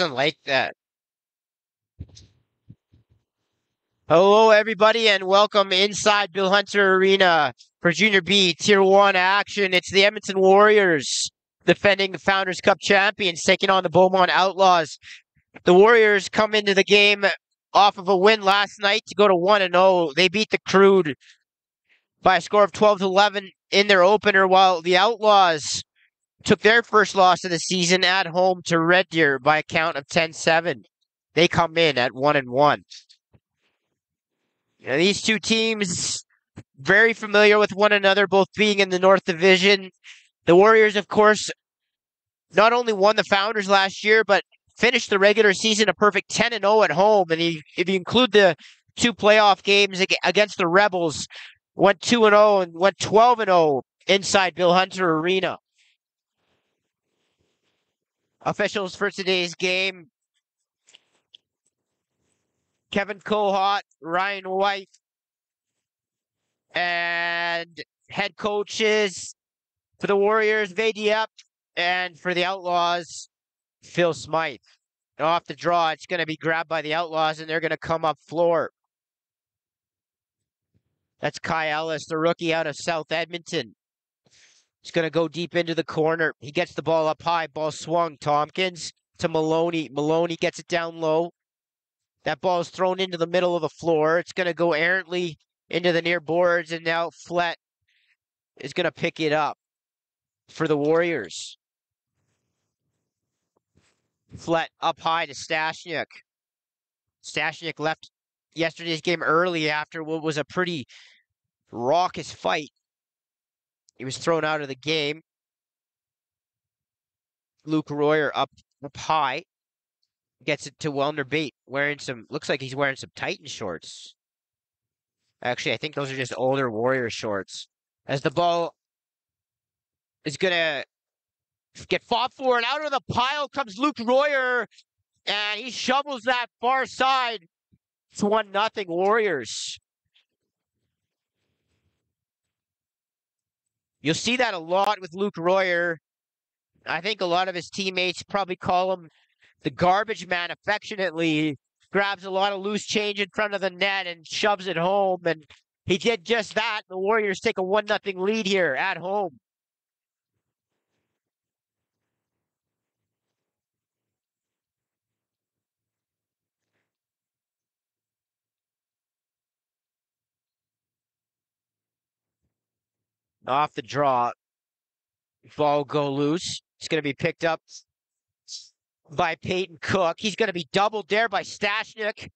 Nothing like that. Hello, everybody, and welcome inside Bill Hunter Arena for Junior B Tier 1 action. It's the Edmonton Warriors defending the Founders Cup champions, taking on the Beaumont Outlaws. The Warriors come into the game off of a win last night to go to 1-0. They beat the Crude by a score of 12-11 in their opener, while the Outlaws took their first loss of the season at home to Red Deer by a count of 10-7. They come in at 1-1. These two teams very familiar with one another, both being in the North Division. The Warriors, of course, not only won the Founders last year, but finished the regular season a perfect 10-0 at home. And if you include the two playoff games against the Rebels, went 2-0 and went 12-0 inside Bill Hunter Arena. Officials for today's game: Kevin Kohut, Ryan White, and head coaches for the Warriors, Vadiep, and for the Outlaws, Phil Smythe. And off the draw, it's going to be grabbed by the Outlaws, and they're going to come up floor. That's Kai Ellis, the rookie out of South Edmonton. He's going to go deep into the corner. He gets the ball up high. Ball swung. Tompkins to Maloney. Maloney gets it down low. That ball is thrown into the middle of the floor. It's going to go errantly into the near boards, and now Flett is going to pick it up for the Warriors. Flett up high to Stashniuk. Stashniuk left yesterday's game early after what was a pretty raucous fight. He was thrown out of the game. Luke Royer up high. Gets it to Wellner Bate, looks like he's wearing some Titan shorts. Actually, I think those are just older Warrior shorts. As the ball is going to get fought for, and out of the pile comes Luke Royer, and he shovels that far side. It's 1-0 Warriors. You'll see that a lot with Luke Royer. I think a lot of his teammates probably call him the garbage man affectionately. Grabs a lot of loose change in front of the net and shoves it home. And he did just that. The Warriors take a 1-0 lead here at home. Off the draw. Ball go loose. It's going to be picked up by Peyton Cook. He's going to be doubled there by Stashniuk.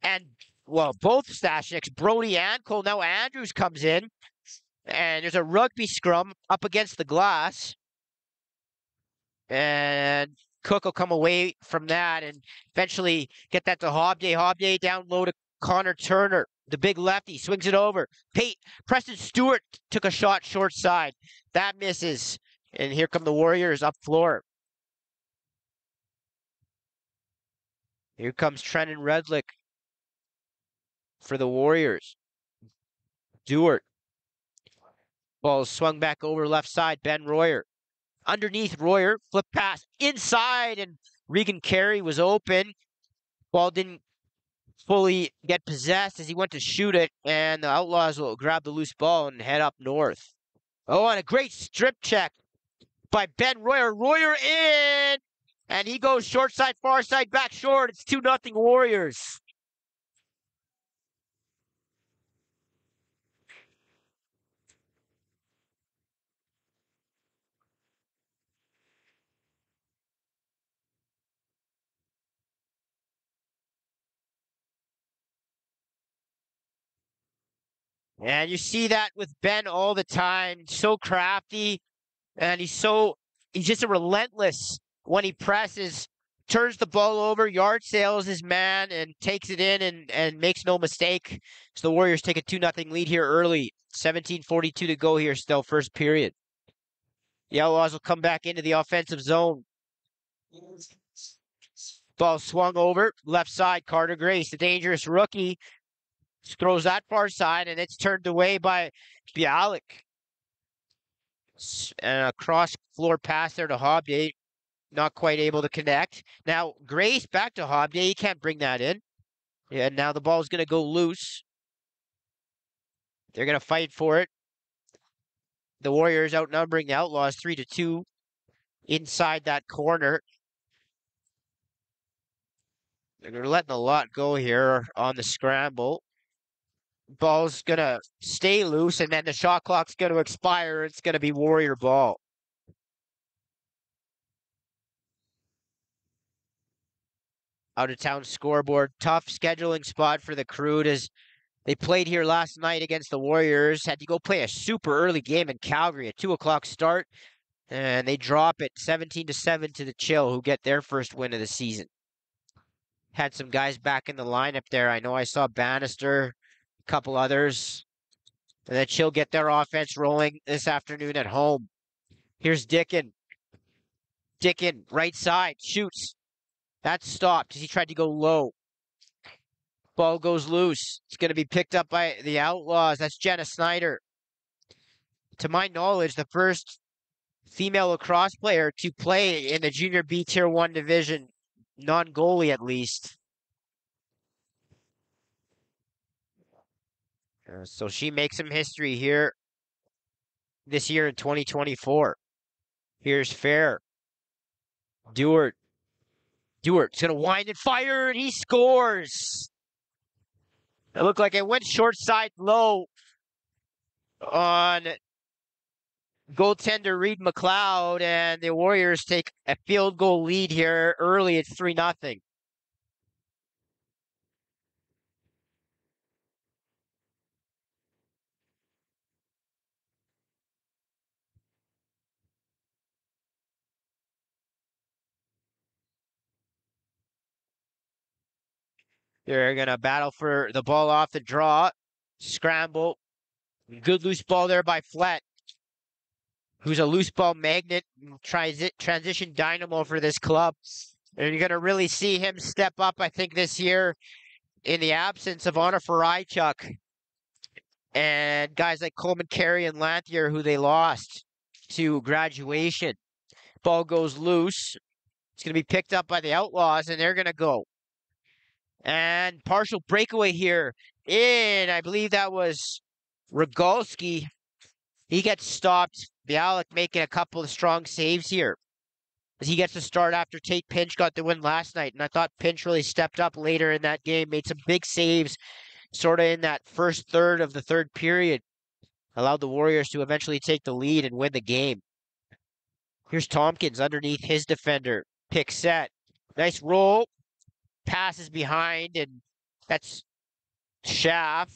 And, well, both Stashniuks, Brody and Cole. Now Andrews comes in. And there's a rugby scrum up against the glass. And Cook will come away from that and eventually get that to Hobday. Hobday down low to Connor Turner. The big lefty swings it over. Preston Stewart took a shot short side. That misses. And here come the Warriors up floor. Here comes Trenton Redlick for the Warriors. Stewart. Ball swung back over left side. Ben Royer. Underneath Royer. Flip pass inside, and Regan Carey was open. Ball didn't fully get possessed as he went to shoot it, and the Outlaws will grab the loose ball and head up north. Oh, and a great strip check by Ben Royer. Royer in, and he goes short side, far side, back short. It's 2-0 Warriors. And you see that with Ben all the time. So crafty, and he's just a relentless when he presses. Turns the ball over, yard sails his man, and takes it in and makes no mistake. So the Warriors take a 2-0 lead here early. 17:42 to go here still, first period. The Outlaws will come back into the offensive zone. Ball swung over, left side, Carter Grace, the dangerous rookie, throws that far side, and it's turned away by Bialik. And a cross-floor pass there to Hobday. not quite able to connect. Now, Grace back to Hobday. He can't bring that in. Yeah, now the ball's going to go loose. They're going to fight for it. The Warriors outnumbering the Outlaws 3-2 inside that corner. They're letting a lot go here on the scramble. Ball's going to stay loose, and then the shot clock's going to expire. It's going to be Warrior ball. Out of town scoreboard. Tough scheduling spot for the Crude as they played here last night against the Warriors. Had to go play a super early game in Calgary, a 2 o'clock start. And they drop it 17-7 to the Chill, who get their first win of the season. Had some guys back in the lineup there. I know I saw Bannister, a couple others. And the Chill get their offense rolling this afternoon at home. Here's Dickin. Dickin, right side, shoots. That's stopped as he tried to go low. Ball goes loose. It's going to be picked up by the Outlaws. That's Jenna Snyder. To my knowledge, the first female lacrosse player to play in the Junior B Tier 1 division, non-goalie at least. So she makes some history here this year in 2024. Here's Fair. Duart. Duart's going to wind and fire, and he scores. It looked like it went short side low on goaltender Reed McLeod, and the Warriors take a field goal lead here early. It's 3-0. They're going to battle for the ball off the draw. Scramble. Good loose ball there by Flett, who's a loose ball magnet, transition dynamo for this club. And you're going to really see him step up, I think, this year in the absence of Anna Farajchuk and guys like Coleman Carey and Lanthier, who they lost to graduation. Ball goes loose. It's going to be picked up by the Outlaws, and they're going to go. And partial breakaway here in, I believe that was Rogalski. He gets stopped. Bialik making a couple of strong saves here, as he gets to start after Tate Pinch got the win last night. And I thought Pinch really stepped up later in that game, made some big saves sort of in that first third of the third period. Allowed the Warriors to eventually take the lead and win the game. Here's Tompkins underneath his defender. Pick set. Nice roll. Passes behind, and that's Schaff.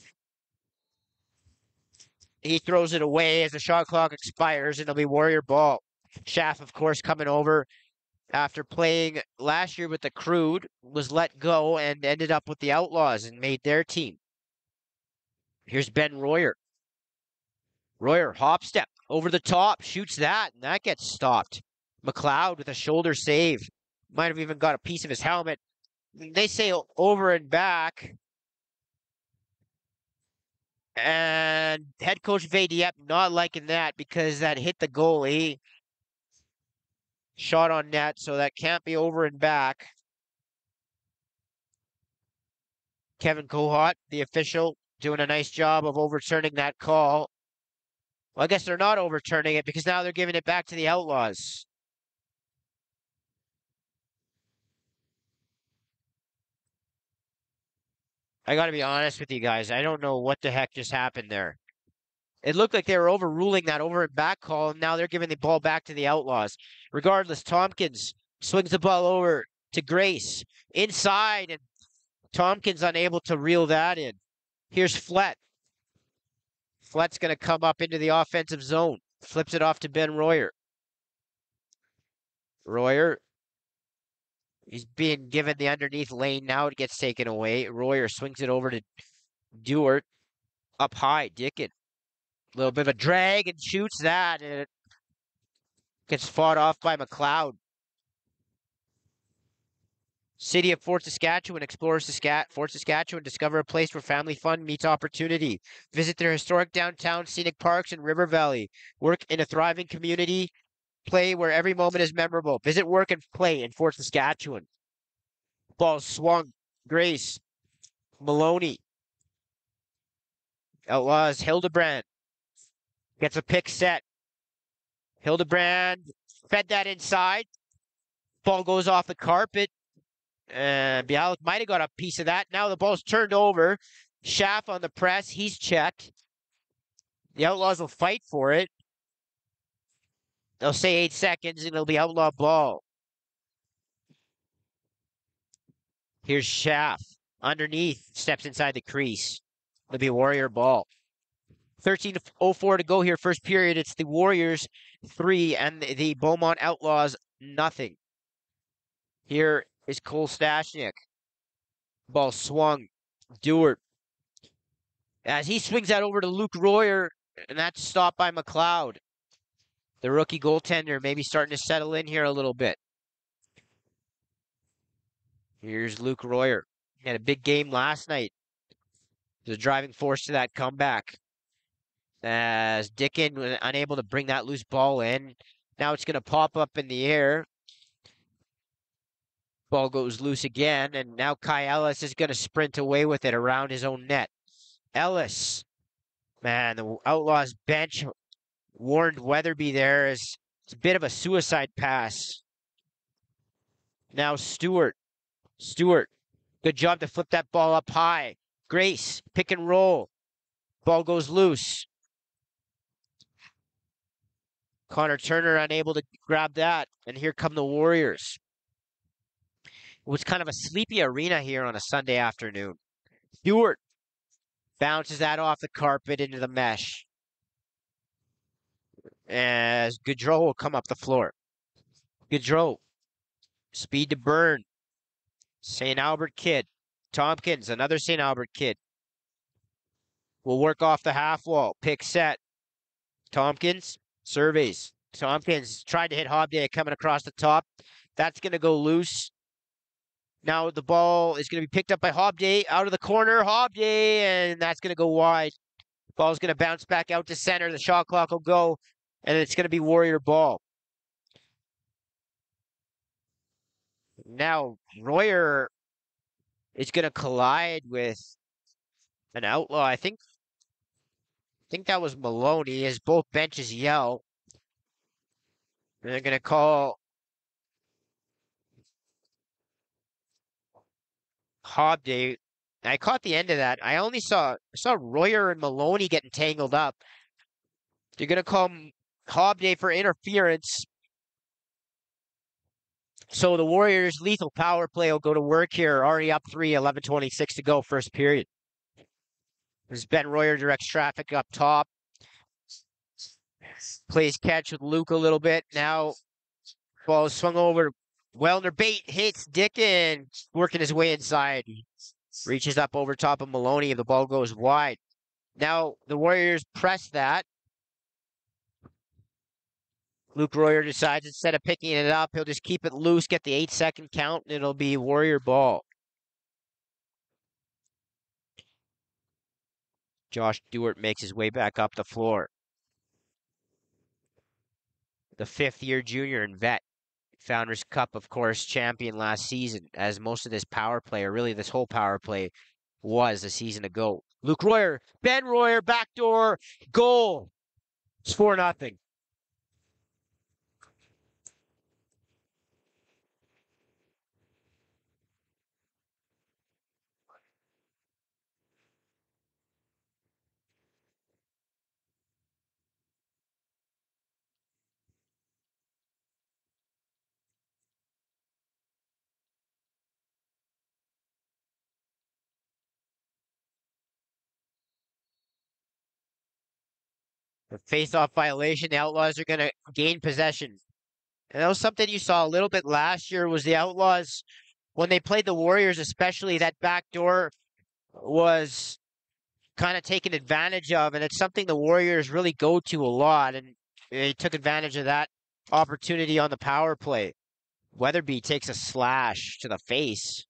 He throws it away as the shot clock expires, and it'll be Warrior ball. Schaff, of course, coming over after playing last year with the Crude, was let go and ended up with the Outlaws and made their team. Here's Ben Royer. Royer, hop step, over the top, shoots that, and that gets stopped. McLeod with a shoulder save. Might have even got a piece of his helmet. They say over and back. And head coach Vadiep not liking that because that hit the goalie. Shot on net, so that can't be over and back. Kevin Kohut, the official, doing a nice job of overturning that call. Well, I guess they're not overturning it because now they're giving it back to the Outlaws. I got to be honest with you guys. I don't know what the heck just happened there. It looked like they were overruling that over and back call, and now they're giving the ball back to the Outlaws. Regardless, Tompkins swings the ball over to Grace. Inside, and Tompkins unable to reel that in. Here's Flett. Flett's going to come up into the offensive zone. Flips it off to Ben Royer. Royer. He's being given the underneath lane now. It gets taken away. Royer swings it over to Duart. Up high, Dickin. A little bit of a drag and shoots that, and it gets fought off by McLeod. City of Fort Saskatchewan explores Fort Saskatchewan, discover a place where family fun meets opportunity. Visit their historic downtown, scenic parks, and river valley. Work in a thriving community play where every moment is memorable. Visit work and play in Fort Saskatchewan. Ball swung. Grace. Maloney. Outlaws. Hildebrand. Gets a pick set. Hildebrand fed that inside. Ball goes off the carpet. Bialik might have got a piece of that. Now the ball's turned over. Schaff on the press. He's checked. The Outlaws will fight for it. They'll say 8 seconds, and it'll be outlaw ball. Here's Schaff. Underneath, steps inside the crease. It'll be Warrior ball. 13:04 to go here, first period. It's the Warriors 3 and the Beaumont Outlaws nothing. Here is Cole Stashnik. Ball swung. Dewart. As he swings that over to Luke Royer, and that's stopped by McLeod. The rookie goaltender maybe starting to settle in here a little bit. Here's Luke Royer. He had a big game last night. The driving force to that comeback. As Dickin was unable to bring that loose ball in. Now it's going to pop up in the air. Ball goes loose again, and now Kai Ellis is going to sprint away with it around his own net. Ellis. Man, the Outlaws bench warned Weatherby there as it's a bit of a suicide pass. Now Stewart. Stewart. Good job to flip that ball up high. Grace. Pick and roll. Ball goes loose. Connor Turner unable to grab that. And here come the Warriors. It was kind of a sleepy arena here on a Sunday afternoon. Stewart bounces that off the carpet into the mesh. As Gaudreau will come up the floor. Gaudreau. Speed to burn. St. Albert kid. Tompkins, another St. Albert kid. Will work off the half wall. Pick set. Tompkins surveys. Tompkins tried to hit Hobday coming across the top. That's going to go loose. Now the ball is going to be picked up by Hobday out of the corner. Hobday, and that's going to go wide. Ball's going to bounce back out to center. The shot clock will go, and it's going to be Warrior ball. Now Royer is going to collide with an outlaw. I think that was Maloney, as both benches yell. And they're going to call Hobday. I caught the end of that. I only saw Royer and Maloney getting tangled up. They're going to call Hobday for interference. So the Warriors' lethal power play will go to work here. Already up 3, 11:26 to go, first period. As Ben Royer directs traffic up top. Plays catch with Luke a little bit. Now, ball is swung over. Wellner bait hits Dickin, working his way inside. Reaches up over top of Maloney, and the ball goes wide. Now, the Warriors press that. Luke Royer decides instead of picking it up, he'll just keep it loose, get the 8-second count, and it'll be Warrior ball. Josh Dewart makes his way back up the floor. The fifth-year junior and vet. Founders Cup, of course, champion last season, as most of this power play, or really this whole power play, was a season ago. Luke Royer, Ben Royer, backdoor, goal. It's 4-0. The face-off violation, the Outlaws are going to gain possession. And that was something you saw a little bit last year, was the Outlaws, when they played the Warriors especially, that backdoor was kind of taken advantage of, and it's something the Warriors really go to a lot, and they took advantage of that opportunity on the power play. Weatherby takes a slash to the face.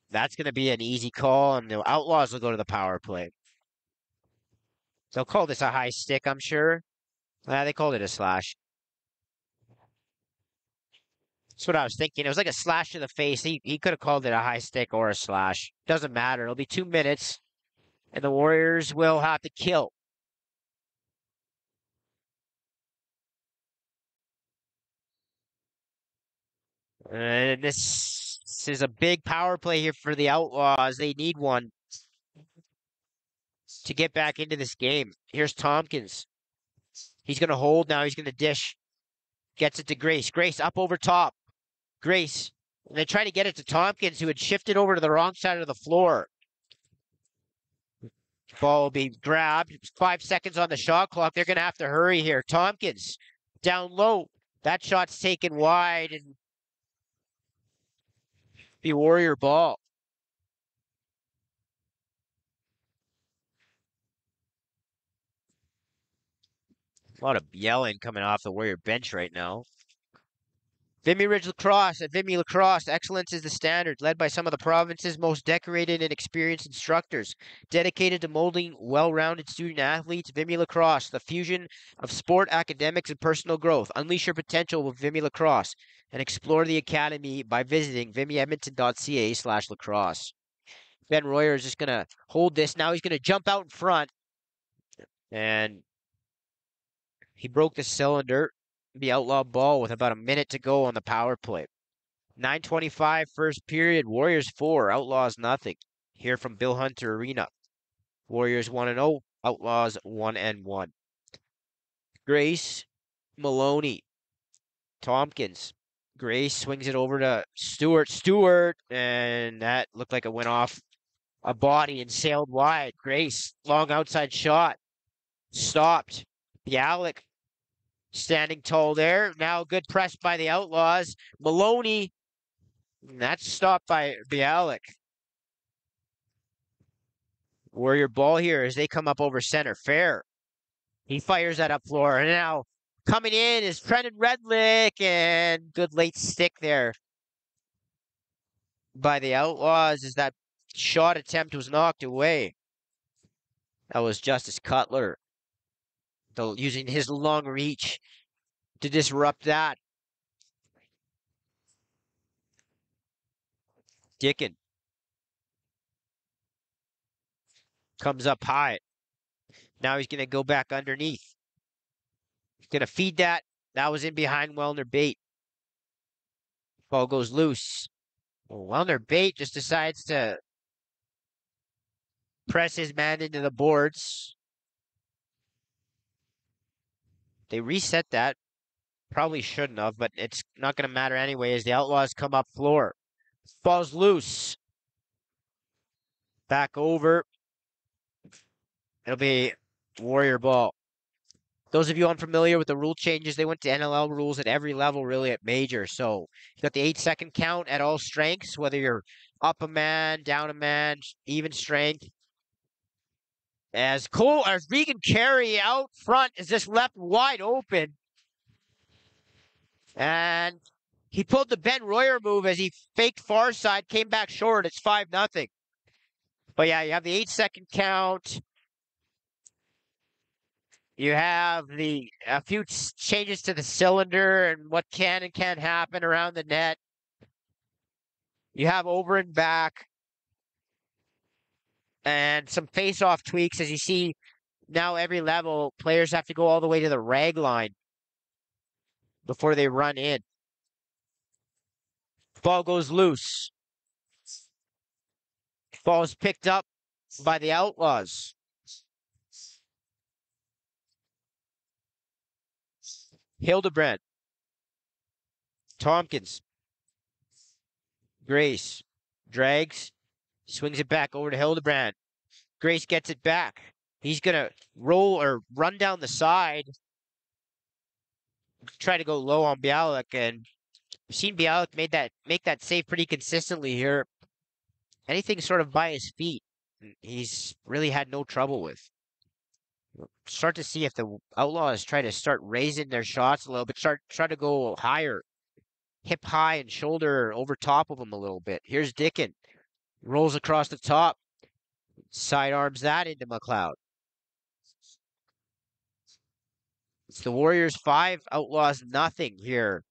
That's going to be an easy call, and the Outlaws will go to the power play. They'll call this a high stick, I'm sure. They called it a slash. That's what I was thinking. It was like a slash to the face. He could have called it a high stick or a slash. Doesn't matter. It'll be 2 minutes, and the Warriors will have to kill. And this is a big power play here for the Outlaws. They need one to get back into this game. Here's Tompkins. He's going to hold now. He's going to dish. Gets it to Grace. Grace up over top. Grace. And they try to get it to Tompkins, who had shifted over to the wrong side of the floor. Ball will be grabbed. 5 seconds on the shot clock. They're going to have to hurry here. Tompkins down low. That shot's taken wide and be Warrior ball. A lot of yelling coming off the Warrior bench right now. Vimy Ridge Lacrosse. At Vimy Lacrosse, excellence is the standard, led by some of the province's most decorated and experienced instructors. Dedicated to molding well-rounded student athletes, Vimy Lacrosse, the fusion of sport, academics, and personal growth. Unleash your potential with Vimy Lacrosse and explore the academy by visiting vimyedmonton.ca/lacrosse. Ben Royer is just going to hold this. Now he's going to jump out in front. And he broke the cylinder. The Outlaw ball with about a minute to go on the power play. 9:25 first period. Warriors 4, Outlaws nothing. Here from Bill Hunter Arena. Warriors 1-0, Outlaws 1-1. Grace, Maloney, Tompkins. Grace swings it over to Stewart. Stewart, and that looked like it went off a body and sailed wide. Grace, long outside shot. Stopped. Bialik standing tall there. Now good press by the Outlaws. Maloney, that's stopped by Bialik. Warrior ball here as they come up over center. Fair. He fires that up floor. And now coming in is Trenton Redlick, and good late stick there by the Outlaws as that shot attempt was knocked away. That was Justice Cutler, though, using his long reach to disrupt that. Dickin comes up high. Now he's going to go back underneath. He's going to feed that. That was in behind Wellner Bate. Ball goes loose. Well, Wellner Bate just decides to press his man into the boards. They reset that. Probably shouldn't have, but it's not going to matter anyway as the Outlaws come up floor. Ball's loose. Back over. It'll be Warrior ball. Those of you unfamiliar with the rule changes, they went to NLL rules at every level, really, at major. So you got the 8-second count at all strengths, whether you're up a man, down a man, even strength. As Regan Carey out front is just left wide open. And he pulled the Ben Royer move as he faked far side, came back short. It's 5-0. But yeah, you have the 8-second count. You have a few changes to the cylinder and what can and can't happen around the net. You have over and back. And some face-off tweaks as you see now every level, players have to go all the way to the rag line before they run in. Ball goes loose. Ball is picked up by the Outlaws. Hildebrand. Tompkins. Grace. Drags. Swings it back over to Hildebrand. Grace gets it back. He's going to roll or run down the side. Try to go low on Bialik, and we've seen Bialik make that save pretty consistently here. Anything sort of by his feet, he's really had no trouble with. Start to see if the Outlaws try to start raising their shots a little bit, try to go higher, hip high and shoulder over top of him a little bit. Here's Dickin. Rolls across the top. Sidearms that into McLeod. It's the Warriors 5, Outlaws nothing here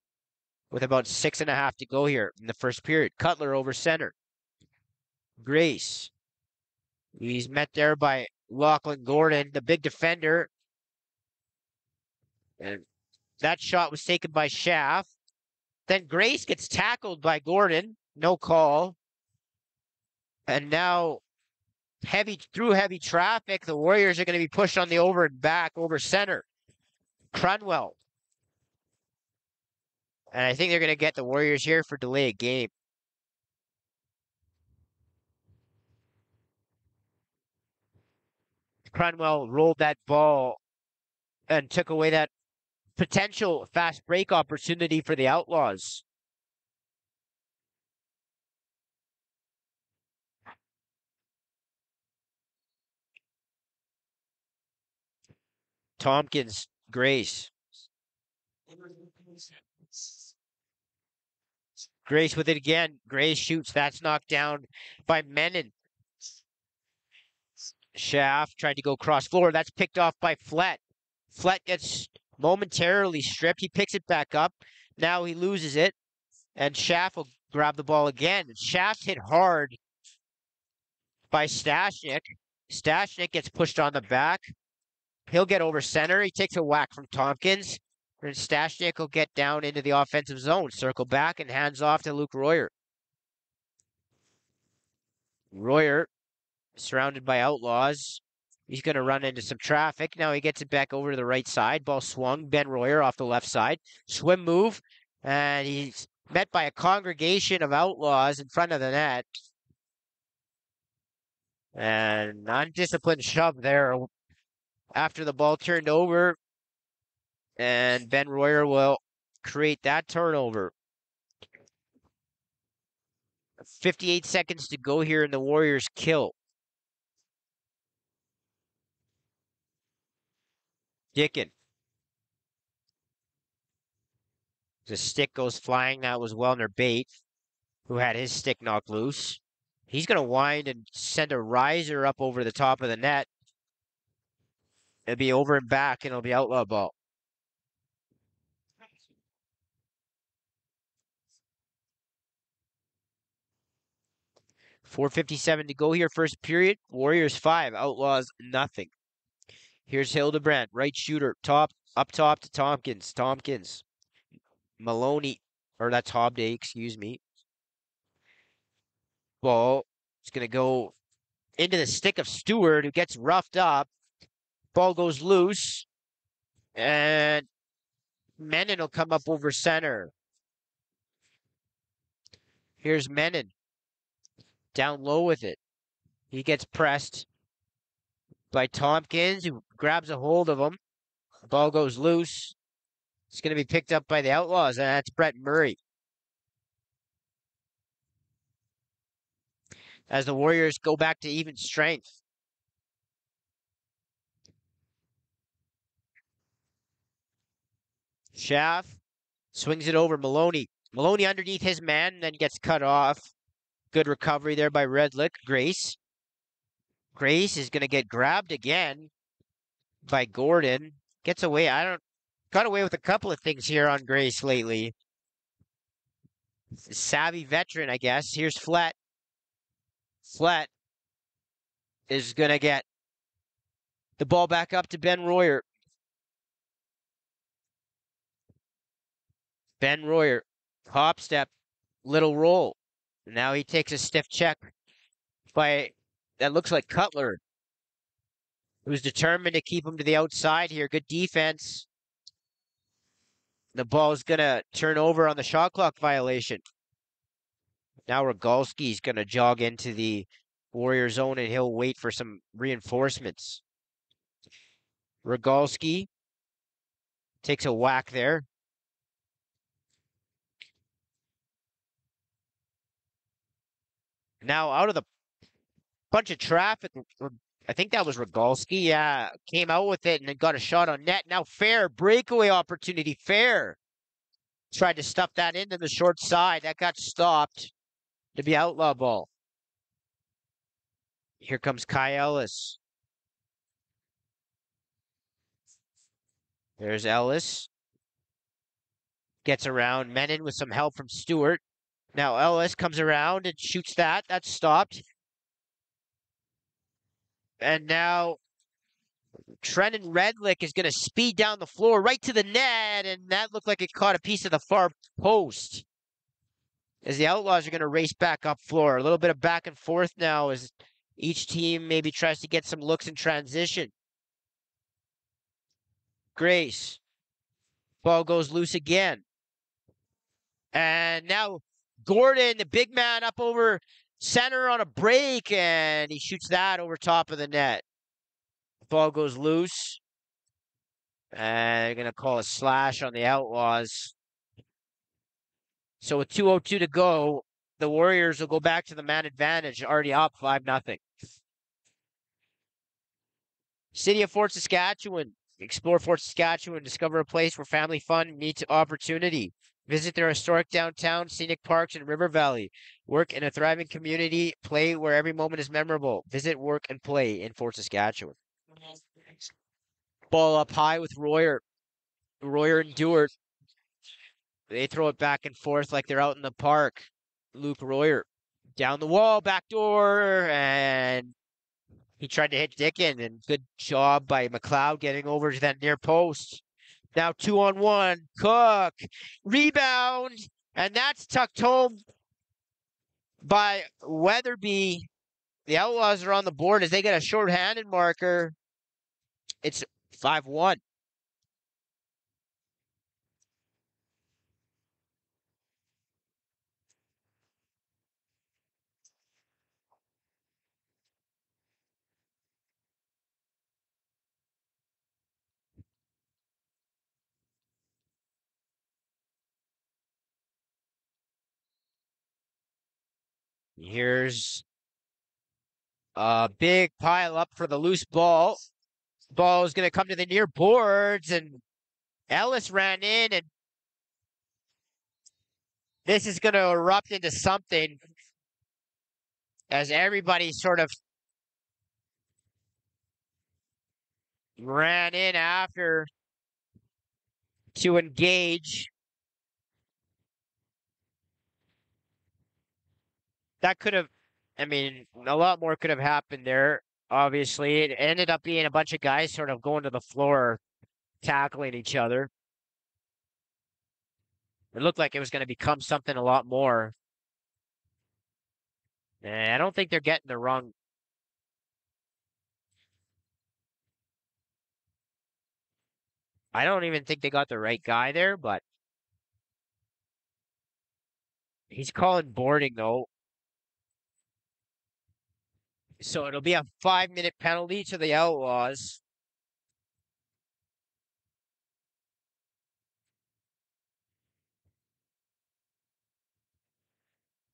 with about 6.5 to go here in the first period. Cutler over center. Grace. He's met there by Lachlan Gordon, the big defender. And that shot was taken by Schaff. Then Grace gets tackled by Gordon. No call. And now through heavy traffic, the Warriors are going to be pushed on the over and back over center. Crunwell. And I think they're going to get the Warriors here for delay of game. Crunwell rolled that ball and took away that potential fast break opportunity for the Outlaws. Tompkins, Grace. Grace with it again. Grace shoots. That's knocked down by Menon. Schaff tried to go cross floor. That's picked off by Flett. Flett gets momentarily stripped. He picks it back up. Now he loses it. And Schaff will grab the ball again. Schaff hit hard by Stashnik. Stashnik gets pushed on the back. He'll get over center. He takes a whack from Tompkins. And Stashnik will get down into the offensive zone. Circle back and hands off to Luke Royer. Royer, surrounded by Outlaws. He's going to run into some traffic. Now he gets it back over to the right side. Ball swung. Ben Royer off the left side. Swim move. And he's met by a congregation of Outlaws in front of the net. And undisciplined shove there after the ball turned over. And Ben Royer will create that turnover. 58 seconds to go here in the Warriors' kill. Dicken. The stick goes flying. That was Wellner Bate, who had his stick knocked loose. He's going to wind and send a riser up over the top of the net. It'll be over and back, and it'll be outlaw ball. .457 to go here, first period. Warriors 5, Outlaws nothing. Here's Hildebrandt, right shooter, up top to Tompkins. Tompkins. Maloney, or that's Hobday, excuse me. Ball is going to go into the stick of Stewart, who gets roughed up. Ball goes loose, and Menon will come up over center. Here's Menon, down low with it. He gets pressed by Tompkins, who grabs a hold of him. Ball goes loose. It's going to be picked up by the Outlaws, and that's Brett Murray. As the Warriors go back to even strength. Schaff swings it over Maloney. Maloney underneath his man, then gets cut off. Good recovery there by Redlick. Grace. Grace is going to get grabbed again by Gordon. Gets away. Got away with a couple of things here on Grace lately. Savvy veteran, I guess. Here's Flett. Flett is going to get the ball back up to Ben Royer. Ben Royer, hop step, little roll. Now he takes a stiff check by, that looks like Cutler, who's determined to keep him to the outside here. Good defense. The ball's going to turn over on the shot clock violation. Now Rogalski's going to jog into the Warrior zone, and he'll wait for some reinforcements. Rogalski takes a whack there. Now out of the bunch of traffic, I think that was Rogalski. Yeah, came out with it and then got a shot on net. Now Fair, breakaway opportunity. Fair tried to stuff that into the short side. That got stopped to be outlaw ball. Here comes Kai Ellis. There's Ellis. Gets around. Menon with some help from Stewart. Now Ellis comes around and shoots that. That's stopped. And now Trenton Redlick is going to speed down the floor right to the net, and that looked like it caught a piece of the far post. As the Outlaws are going to race back up floor. A little bit of back and forth now as each team maybe tries to get some looks in transition. Grace. Ball goes loose again. And now Gordon, the big man, up over center on a break, and he shoots that over top of the net. Ball goes loose. And they're going to call a slash on the Outlaws. So with 2:02 to go, the Warriors will go back to the man advantage, already up 5-0. City of Fort Saskatchewan. Explore Fort Saskatchewan. Discover a place where family fun meets opportunity. Visit their historic downtown, scenic parks, and river valley. Work in a thriving community. Play where every moment is memorable. Visit, work, and play in Fort Saskatchewan. Ball up high with Royer. Royer and Dewart. They throw it back and forth like they're out in the park. Luke Royer. Down the wall, back door, and he tried to hit Dickin, and good job by McLeod getting over to that near post. Now 2-on-1. Cook. Rebound. And that's tucked home by Weatherby. The Outlaws are on the board as they get a short-handed marker. It's 5-1. Here's a big pile up for the loose ball. Ball is going to come to the near boards, and Ellis ran in, and this is going to erupt into something as everybody sort of ran in after to engage. That could have, I mean, a lot more could have happened there. Obviously, it ended up being a bunch of guys sort of going to the floor, tackling each other. It looked like it was going to become something a lot more. And I don't think they're getting the wrong. I don't even think they got the right guy there, but he's calling boarding though. So it'll be a 5-minute penalty to the Outlaws.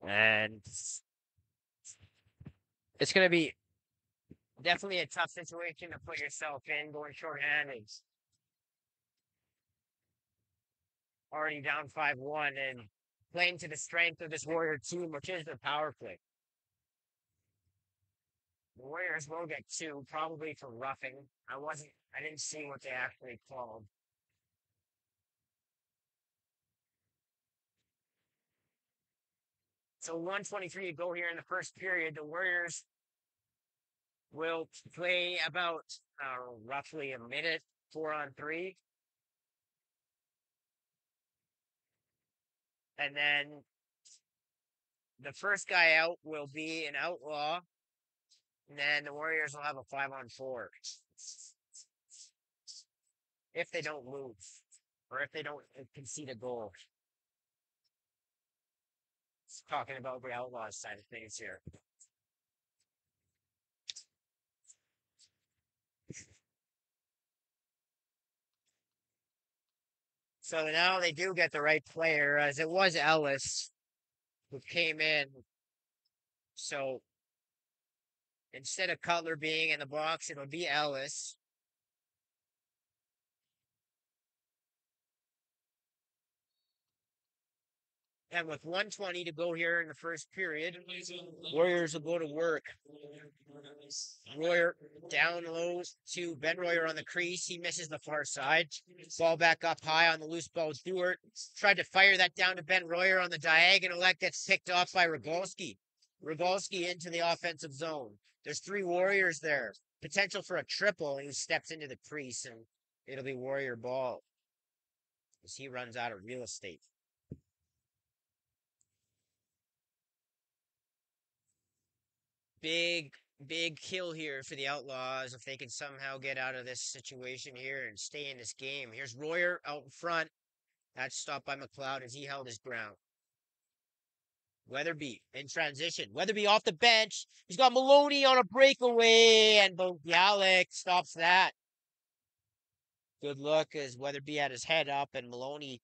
And it's going to be definitely a tough situation to put yourself in going shorthanded. Already down 5-1 and playing to the strength of this Warrior team, which is their power play. The Warriors will get 2, probably for roughing. I didn't see what they actually called. So 1:23 to go here in the first period. The Warriors will play about roughly a minute, 4-on-3. And then the first guy out will be an Outlaw. And then the Warriors will have a 5-on-4. If they don't move. Or if they don't concede a goal. Talking about the Outlaws side of things here. So now they do get the right player, as it was Ellis who came in. So instead of Cutler being in the box, it'll be Ellis. And with 1:20 to go here in the first period, Warriors will go to work. Royer down low to Ben Royer on the crease. He misses the far side. Ball back up high on the loose ball. Dewart tried to fire that down to Ben Royer on the diagonal. That gets picked off by Rogalski. Rogalski into the offensive zone. There's 3 Warriors there. Potential for a triple. He steps into the crease, and it'll be Warrior ball as he runs out of real estate. Big kill here for the Outlaws if they can somehow get out of this situation here and stay in this game. Here's Royer out in front. That's stopped by McLeod as he held his ground. Weatherby in transition. Weatherby off the bench. He's got Maloney on a breakaway, and Bialik stops that. Good look as Weatherby had his head up, and Maloney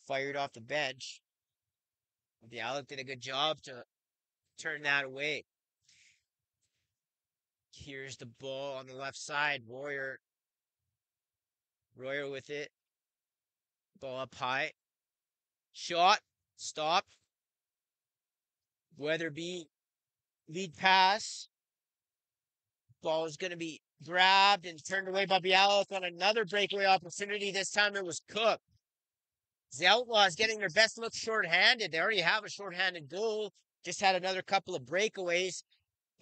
fired off the bench. Bialik did a good job to turn that away. Here's the ball on the left side. Royer with it. Ball up high. Shot. Stop. Weatherby. Lead pass. Ball is going to be grabbed and turned away by Bialik on another breakaway opportunity. This time it was Cook. The Outlaws getting their best look shorthanded. They already have a shorthanded goal. Just had another couple of breakaways.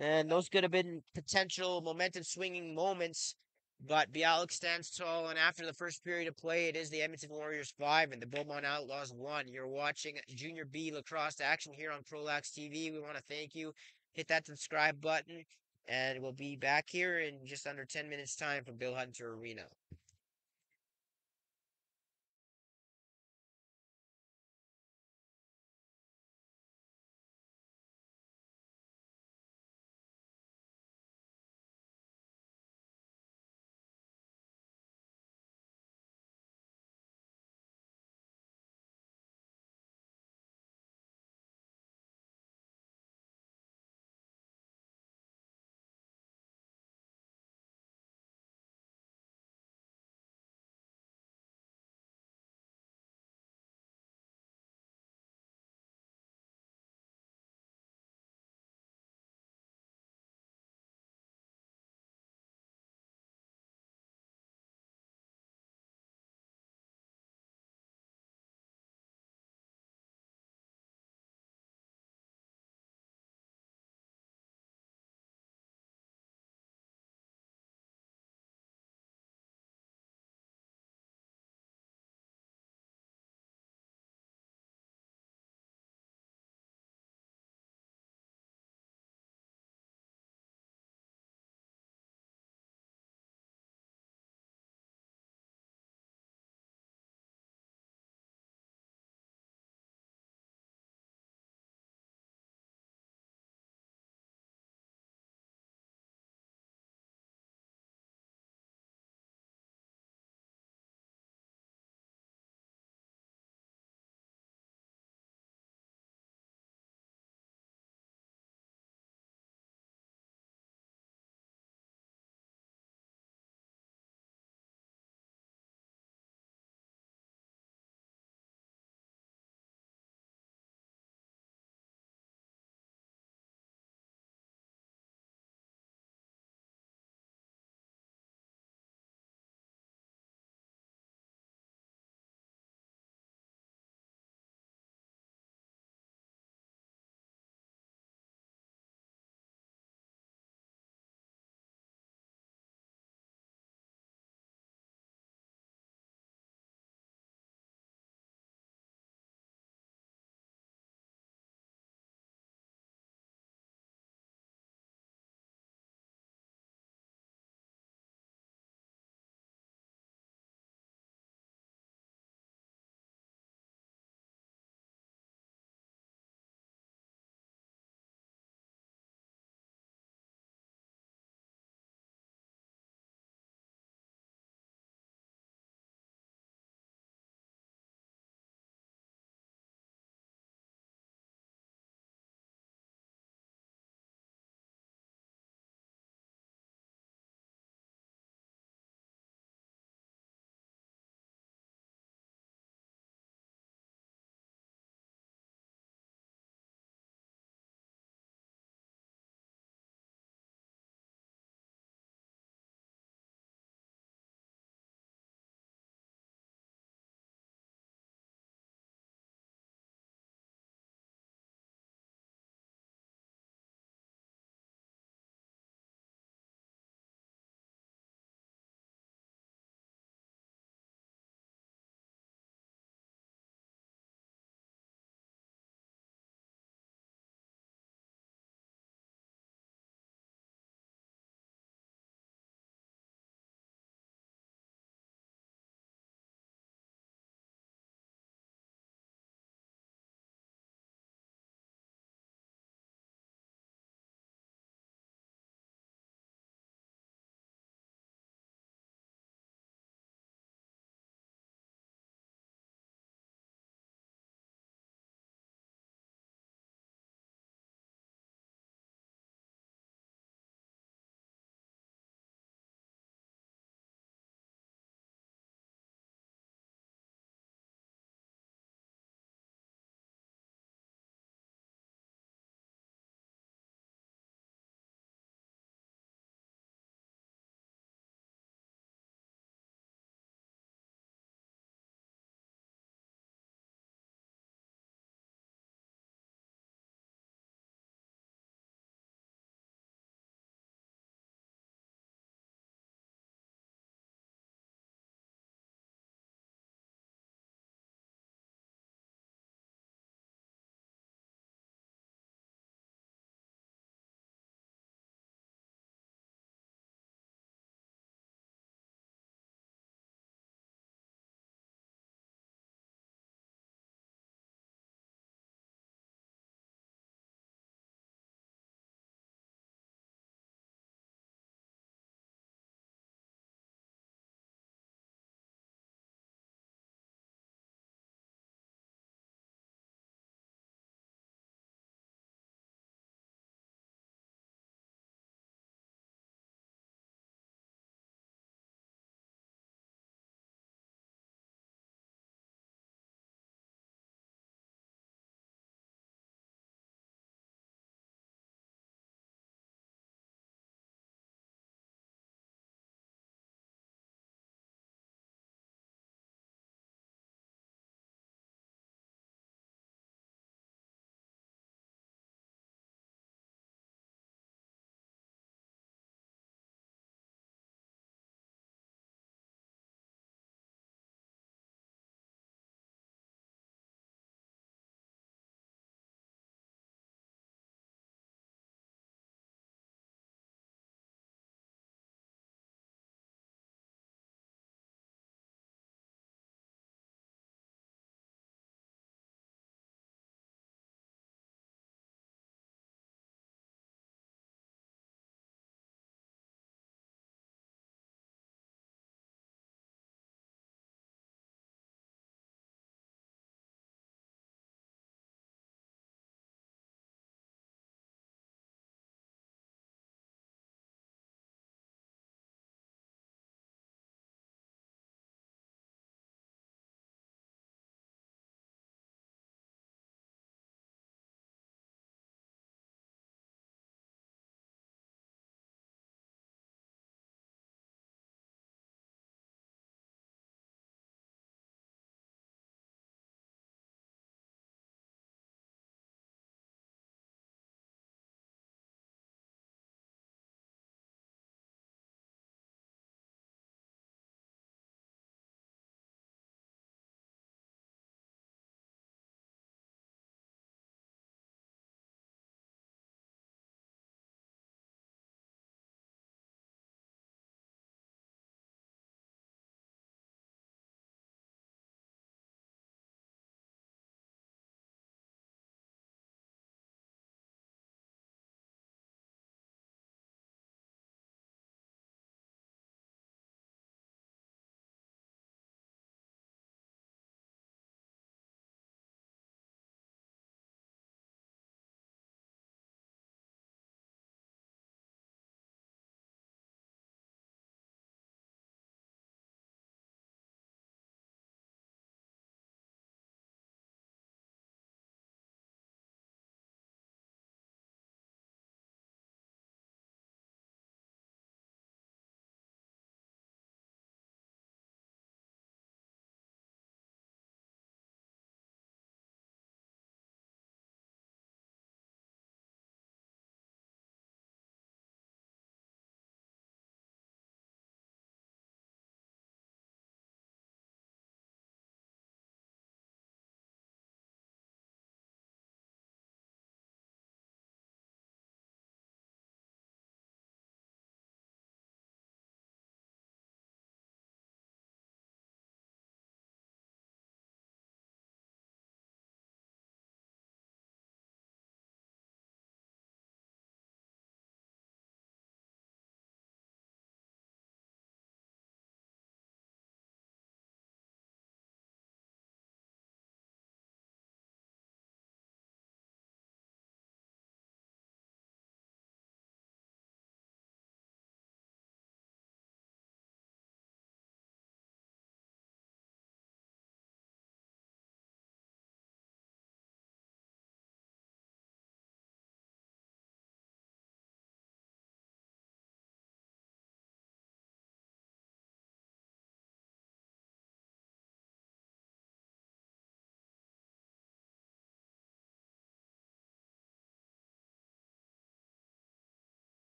And those could have been potential momentum swinging moments. But Bialik stands tall, and after the first period of play, it is the Edmonton Warriors 5 and the Beaumont Outlaws 1. You're watching Junior B lacrosse action here on Prolax TV. We want to thank you. Hit that subscribe button, and we'll be back here in just under 10 minutes' time from Bill Hunter Arena.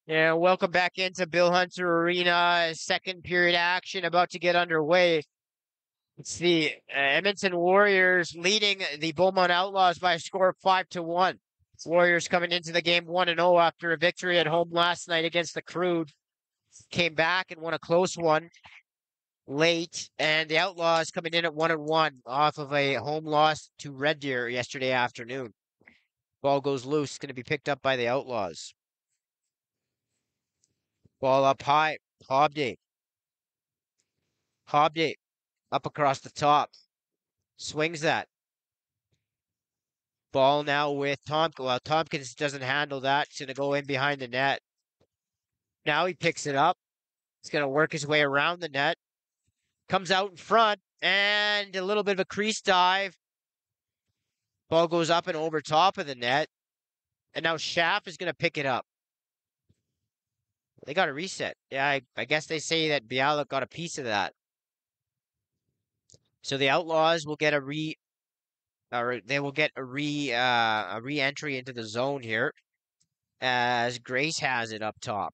Yeah, welcome back into Bill Hunter Arena. Second period action about to get underway. It's the Edmonton Warriors leading the Beaumont Outlaws by a score of 5-1. Warriors coming into the game 1-0 after a victory at home last night against the Crude. Came back and won a close one late, and the Outlaws coming in at 1-1 off of a home loss to Red Deer yesterday afternoon. Ball goes loose, going to be picked up by the Outlaws. Ball up high, Hobday. Hobday up across the top. Swings that. Ball now with Tompkins. Well, Tompkins doesn't handle that. He's going to go in behind the net. Now he picks it up. He's going to work his way around the net. Comes out in front and a little bit of a crease dive. Ball goes up and over top of the net. And now Schaff is going to pick it up. They got a reset. Yeah, I guess they say that Bialik got a piece of that. So the Outlaws will get a re-entry into the zone here as Grace has it up top.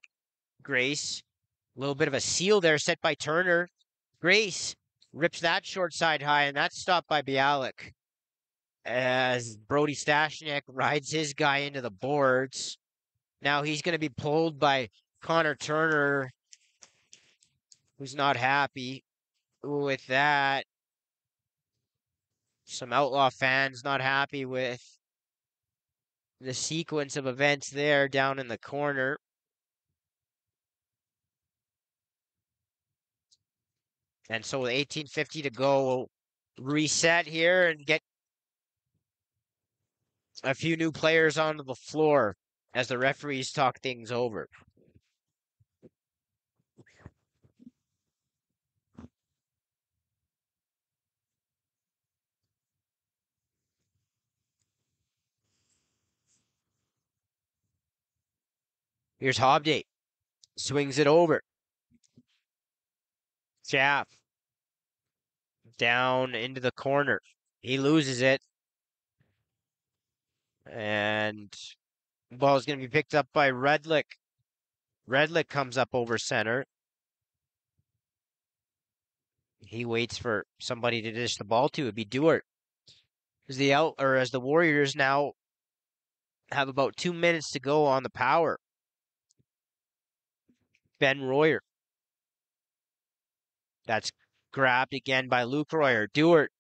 Grace, a little bit of a seal there set by Turner. Grace rips that short side high, and that's stopped by Bialik as Brody Stashnik rides his guy into the boards. Now he's going to be pulled by Connor Turner, who's not happy with that. Some Outlaw fans not happy with the sequence of events there down in the corner. And so with 18:50 to go, we'll reset here and get a few new players onto the floor as the referees talk things over. Here's Hobday. Swings it over. Schaff. Down into the corner. He loses it. And the ball is going to be picked up by Redlick. Redlick comes up over center. He waits for somebody to dish the ball to. It'd be Duart. As the Warriors now have about 2 minutes to go on the power. Ben Royer. That's grabbed again by Luke Royer. Duart,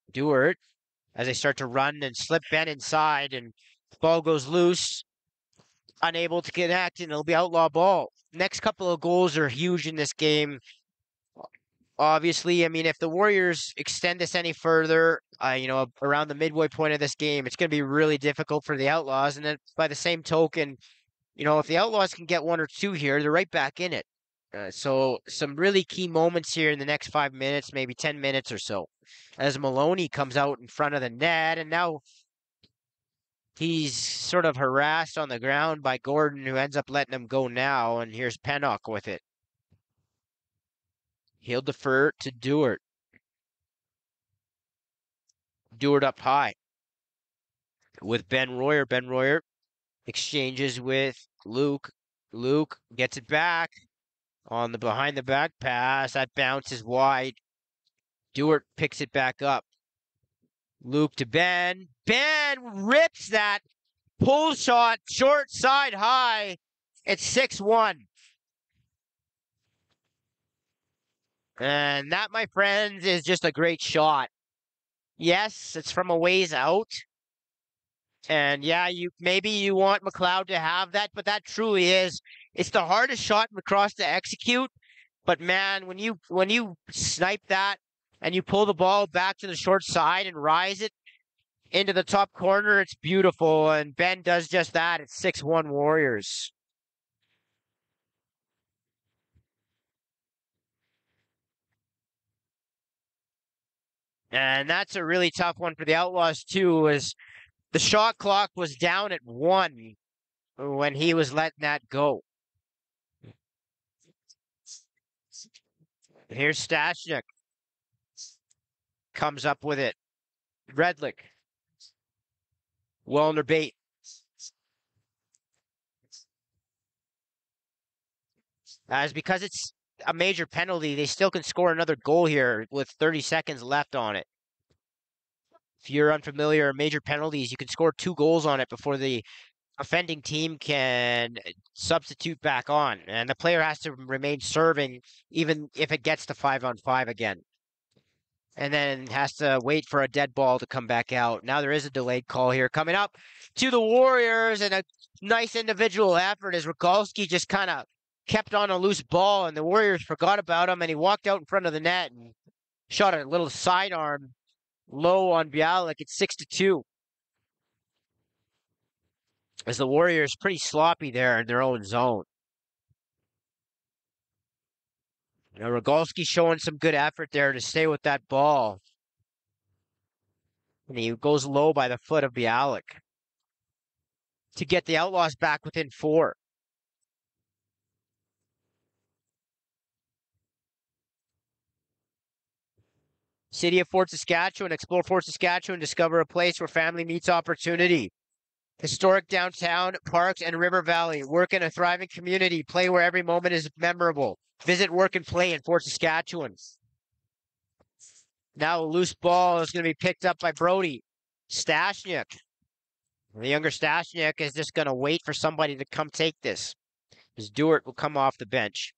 as they start to run and slip Ben inside, and the ball goes loose, unable to connect, and it'll be outlaw ball. Next couple of goals are huge in this game. Obviously, I mean, if the Warriors extend this any further, around the midway point of this game, it's going to be really difficult for the Outlaws. And then by the same token, if the Outlaws can get 1 or 2 here, they're right back in it. So some really key moments here in the next 5 minutes, maybe 10 minutes or so, as Maloney comes out in front of the net, and now he's sort of harassed on the ground by Gordon, who ends up letting him go now, and here's Pennock with it. He'll defer to Duart. Duart up high with Ben Royer. Ben Royer exchanges with Luke. Luke gets it back on the behind the back pass. That bounces wide. Duart picks it back up. Luke to Ben. Ben rips that pull shot short side high. It's 6-1. And that, my friends, is just a great shot. Yes, it's from a ways out. And yeah, maybe you want McLeod to have that, but that truly is. It's the hardest shot in lacrosse to execute. But man, when you snipe that and you pull the ball back to the short side and rise it into the top corner, it's beautiful. And Ben does just that. It's 6-1 Warriors. And that's a really tough one for the Outlaws too, as the shot clock was down at 1 when he was letting that go. Here's Stashnik. Comes up with it. Redlick. Wellner bait. As because it's a major penalty, they still can score another goal here with 30 seconds left on it. If you're unfamiliar, major penalties, you can score 2 goals on it before the offending team can substitute back on. And the player has to remain serving even if it gets to 5-on-5 again. And then has to wait for a dead ball to come back out. Now there is a delayed call here coming up to the Warriors, and a nice individual effort as Rogalski just kind of kept on a loose ball, and the Warriors forgot about him, and he walked out in front of the net and shot a little sidearm low on Bialik. It's 6-2. As the Warriors pretty sloppy there in their own zone. You know, Rogalski showing some good effort there to stay with that ball. And he goes low by the foot of Bialik to get the Outlaws back within 4. City of Fort Saskatchewan. Explore Fort Saskatchewan. Discover a place where family meets opportunity. Historic downtown, parks, and river valley. Work in a thriving community. Play where every moment is memorable. Visit, work, and play in Fort Saskatchewan. Now a loose ball is going to be picked up by Brody. Stashniak. The younger Stashniak is just going to wait for somebody to come take this. As Dewart will come off the bench.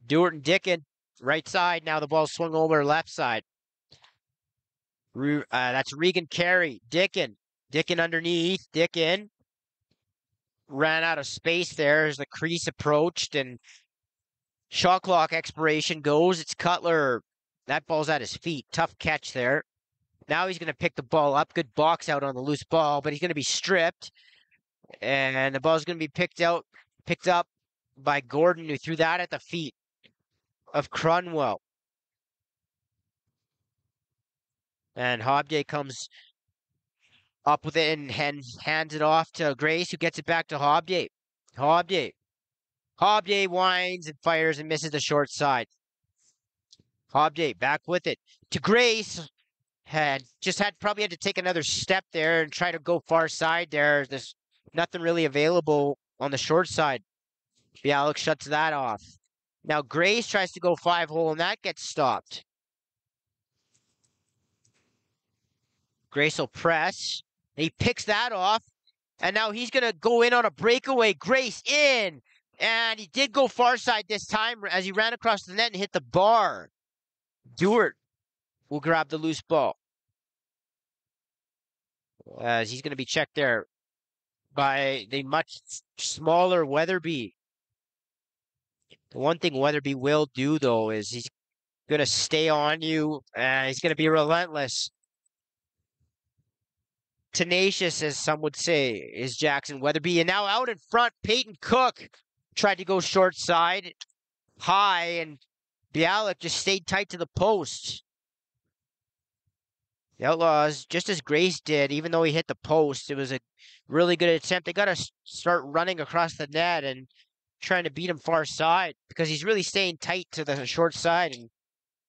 Dewart and Dickin, right side. Now the ball swung over left side. That's Regan Carey. Dickin underneath. Dickin ran out of space there as the crease approached, and shot clock expiration goes. It's Cutler. That ball's at his feet. Tough catch there. Now he's going to pick the ball up. Good box out on the loose ball, but he's going to be stripped. And the ball's going to be picked up by Gordon, who threw that at the feet of Crunwell. And Hobday comes up with it and hands it off to Grace, who gets it back to Hobday. Hobday winds and fires and misses the short side. Hobday back with it to Grace. Probably had to take another step there and try to go far side there. There's nothing really available on the short side. Bialik shuts that off. Now Grace tries to go 5-hole, and that gets stopped. Grace will press. He picks that off, and now he's going to go in on a breakaway. Grace in, and he did go far side this time as he ran across the net and hit the bar. Dewart will grab the loose ball. As he's going to be checked there by the much smaller Weatherby. The one thing Weatherby will do, though, is he's going to stay on you, and he's going to be relentless. Tenacious, as some would say, is Jackson Weatherby. And now out in front, Peyton Cook tried to go short side, high, and Bialik just stayed tight to the post. The Outlaws, just as Grace did, even though he hit the post, it was a really good attempt. They got to start running across the net and trying to beat him far side, because he's really staying tight to the short side and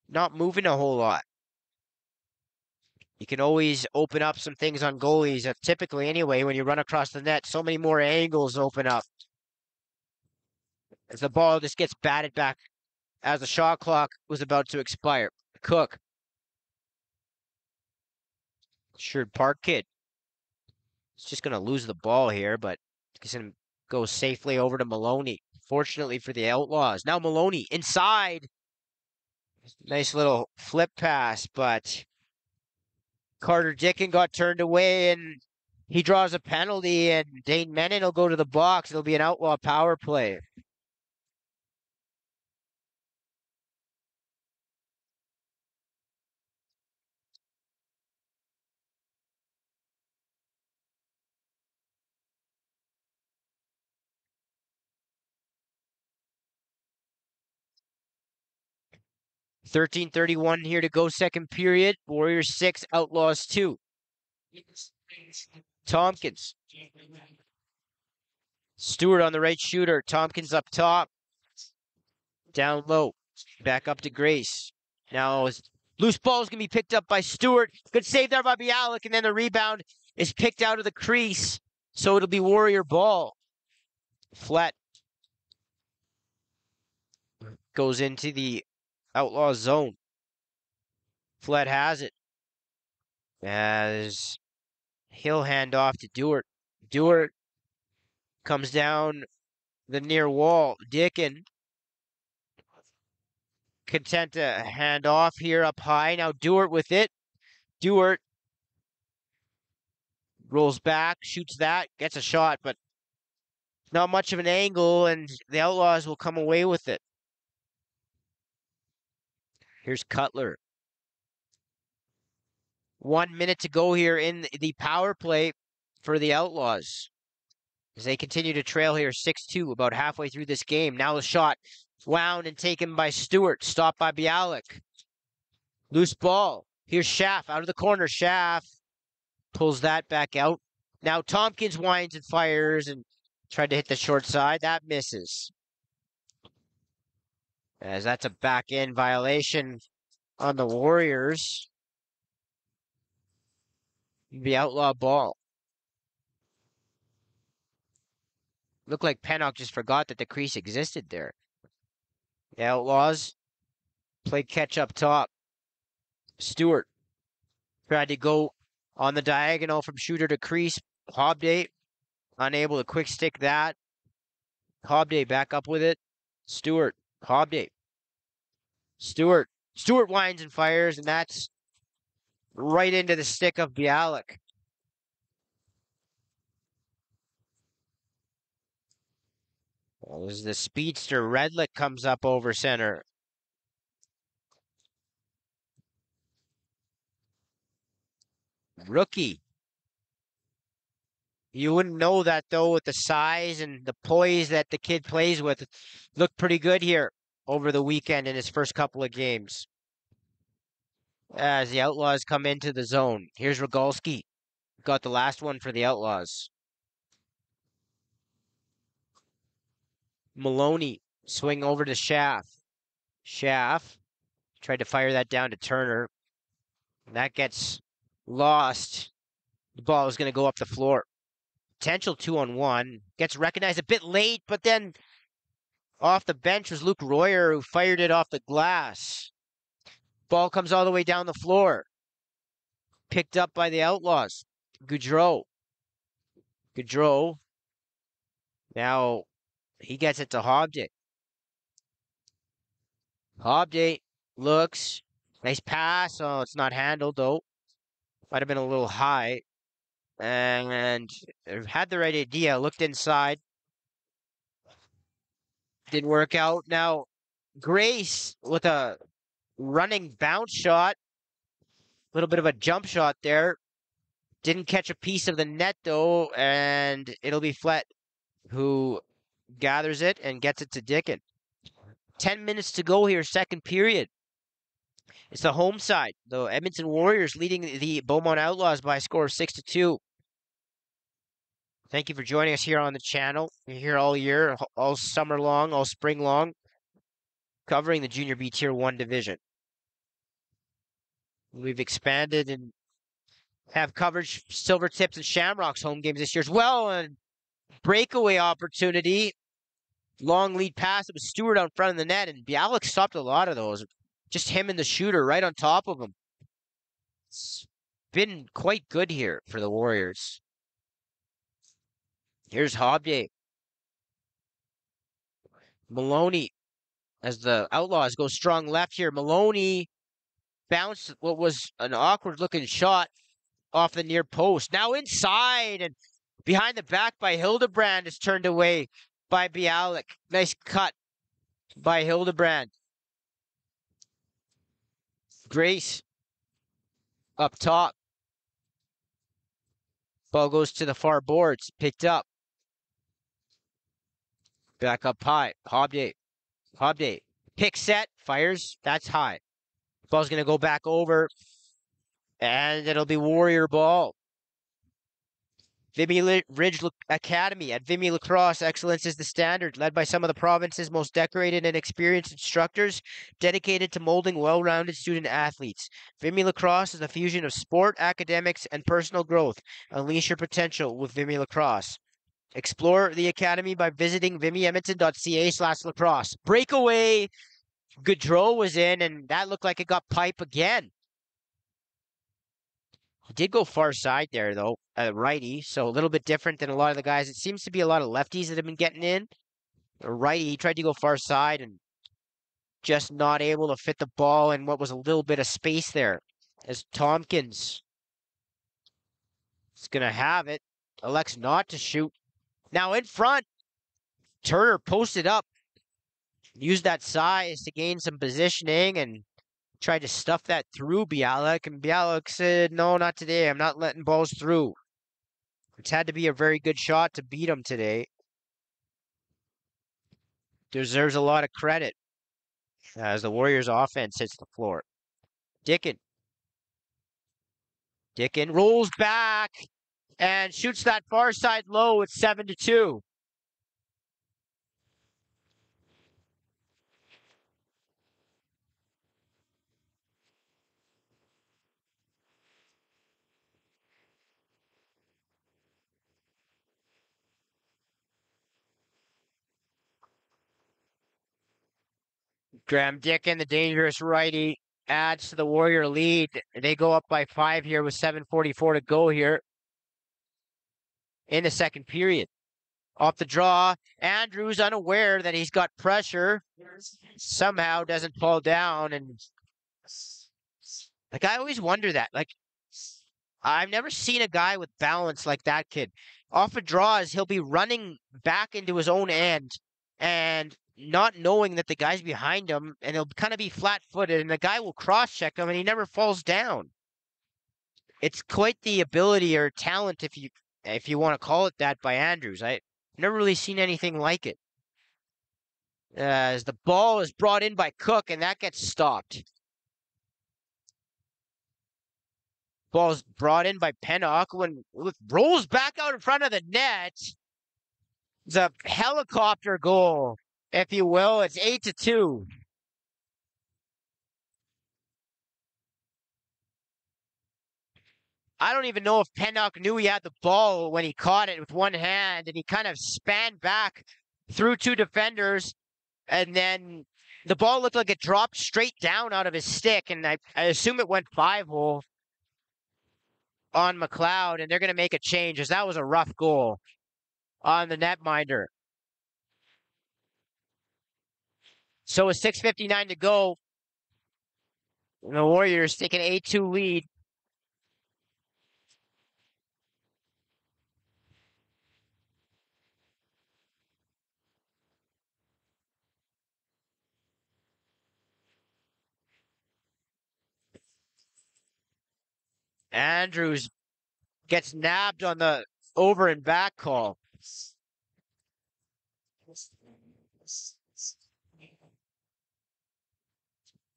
not moving a whole lot. You can always open up some things on goalies, typically anyway, when you run across the net. So many more angles open up. As the ball just gets batted back as the shot clock was about to expire. Cook. Sherwood Park kid. He's just going to lose the ball here, but he's going to go safely over to Maloney. Fortunately for the Outlaws. Now Maloney inside. Nice little flip pass, but Carter Dickin got turned away, and he draws a penalty, and Dane Menon will go to the box. It'll be an Outlaw power play. $13:31 here to go, second period. Warriors 6, Outlaws 2. Tompkins. Stewart on the right shooter. Tompkins up top. Down low. Back up to Grace. Now loose ball is going to be picked up by Stewart. Good save there by Bialik, and then the rebound is picked out of the crease. So it'll be Warrior ball. Flat. Goes into the Outlaw zone. Fled has it. As he'll hand off to Dewart. Dewart comes down the near wall. Dickin content to hand off here up high. Now Dewart with it. Dewart rolls back, shoots that, gets a shot, but not much of an angle, and the Outlaws will come away with it. Here's Cutler. 1 minute to go here in the power play for the Outlaws. As they continue to trail here 6-2, about halfway through this game. Now the shot wound and taken by Stewart, stopped by Bialik. Loose ball. Here's Schaff out of the corner. Schaff pulls that back out. Now Tompkins winds and fires and tried to hit the short side. That misses. As that's a back end violation on the Warriors. The Outlaw ball. Looked like Pennock just forgot that the crease existed there. The Outlaws play catch up top. Stewart tried to go on the diagonal from shooter to crease. Hobday unable to quick stick that. Hobday back up with it. Stewart. Hobday. Stewart. Stewart winds and fires, and that's right into the stick of Bialik. As the speedster Redlick comes up over center. Rookie. You wouldn't know that, though, with the size and the poise that the kid plays with. Looked pretty good here over the weekend in his first couple of games. As the Outlaws come into the zone. Here's Rogalski. Got the last one for the Outlaws. Maloney. Swing over to Schaff. Schaff tried to fire that down to Turner. That gets lost. The ball is going to go up the floor. Potential 2-on-1. Gets recognized a bit late, but then off the bench was Luke Royer, who fired it off the glass. Ball comes all the way down the floor. Picked up by the Outlaws. Goudreau. Goudreau. Now he gets it to Hobday. Hobday looks. Nice pass. Oh, it's not handled, though. Might have been a little high. And had the right idea. Looked inside. Didn't work out. Now, Grace with a running bounce shot. A little bit of a jump shot there. Didn't catch a piece of the net, though. And it'll be Flett who gathers it and gets it to Dickin. 10 minutes to go here, second period. It's the home side. The Edmonton Warriors leading the Beaumont Outlaws by a score of 6-2. Thank you for joining us here on the channel. We're here all year, all summer long, all spring long, covering the Junior B Tier 1 division. We've expanded and have coverage Silver Tips and Shamrocks home games this year as well. And breakaway opportunity. Long lead pass. It was Stewart out in front of the net, and Bialik stopped a lot of those. Just him and the shooter right on top of him. It's been quite good here for the Warriors. Here's Hobday. Maloney, as the Outlaws go strong left here. Maloney bounced what was an awkward-looking shot off the near post. Now inside, and behind the back by Hildebrand is turned away by Bialik. Nice cut by Hildebrand. Grace up top. Ball goes to the far boards. Picked up. Back up high. Hobday. Hobday. Pick set. Fires. That's high. Ball's going to go back over. And it'll be Warrior ball. Vimy Ridge Academy. At Vimy Lacrosse, excellence is the standard, led by some of the province's most decorated and experienced instructors, dedicated to molding well-rounded student athletes. Vimy Lacrosse is a fusion of sport, academics, and personal growth. Unleash your potential with Vimy Lacrosse. Explore the academy by visiting vimyedmonton.ca/lacrosse. Breakaway Gaudreau was in, and that looked like it got pipe again. He did go far side there, though, righty, so a little bit different than a lot of the guys. It seems to be a lot of lefties that have been getting in. A righty, he tried to go far side and just not able to fit the ball in what was a little bit of space there. As Tompkins is going to have it, elects not to shoot. Now in front, Turner posted up, used that size to gain some positioning and tried to stuff that through Bialik, and Bialik said, no, not today. I'm not letting balls through. It's had to be a very good shot to beat him today. Deserves a lot of credit as the Warriors offense hits the floor. Dickin rolls back and shoots that far side low. It's 7-2. Graham Dickin, the dangerous righty, adds to the Warrior lead. They go up by 5 here with 7:44 to go here in the second period. Off the draw, Andrews unaware that he's got pressure. Somehow doesn't fall down, and like I always wonder that. Like I've never seen a guy with balance like that kid. Off of draws, he'll be running back into his own end and not knowing that the guy's behind him, and he'll kind of be flat-footed, and the guy will cross-check him, and he never falls down. It's quite the ability or talent, if you want to call it that, by Andrews. I've never really seen anything like it. As the ball is brought in by Cook, and that gets stopped. Ball's brought in by Pennock when rolls back out in front of the net. It's a helicopter goal, if you will. It's 8-2. I don't even know if Pennock knew he had the ball when he caught it with one hand, and he kind of span back through two defenders, and then the ball looked like it dropped straight down out of his stick, and I assume it went 5-hole on McLeod, and they're going to make a change, as that was a rough goal on the netminder. So with 6:59 to go, the Warriors take an 8-2 lead. Andrews gets nabbed on the over and back call.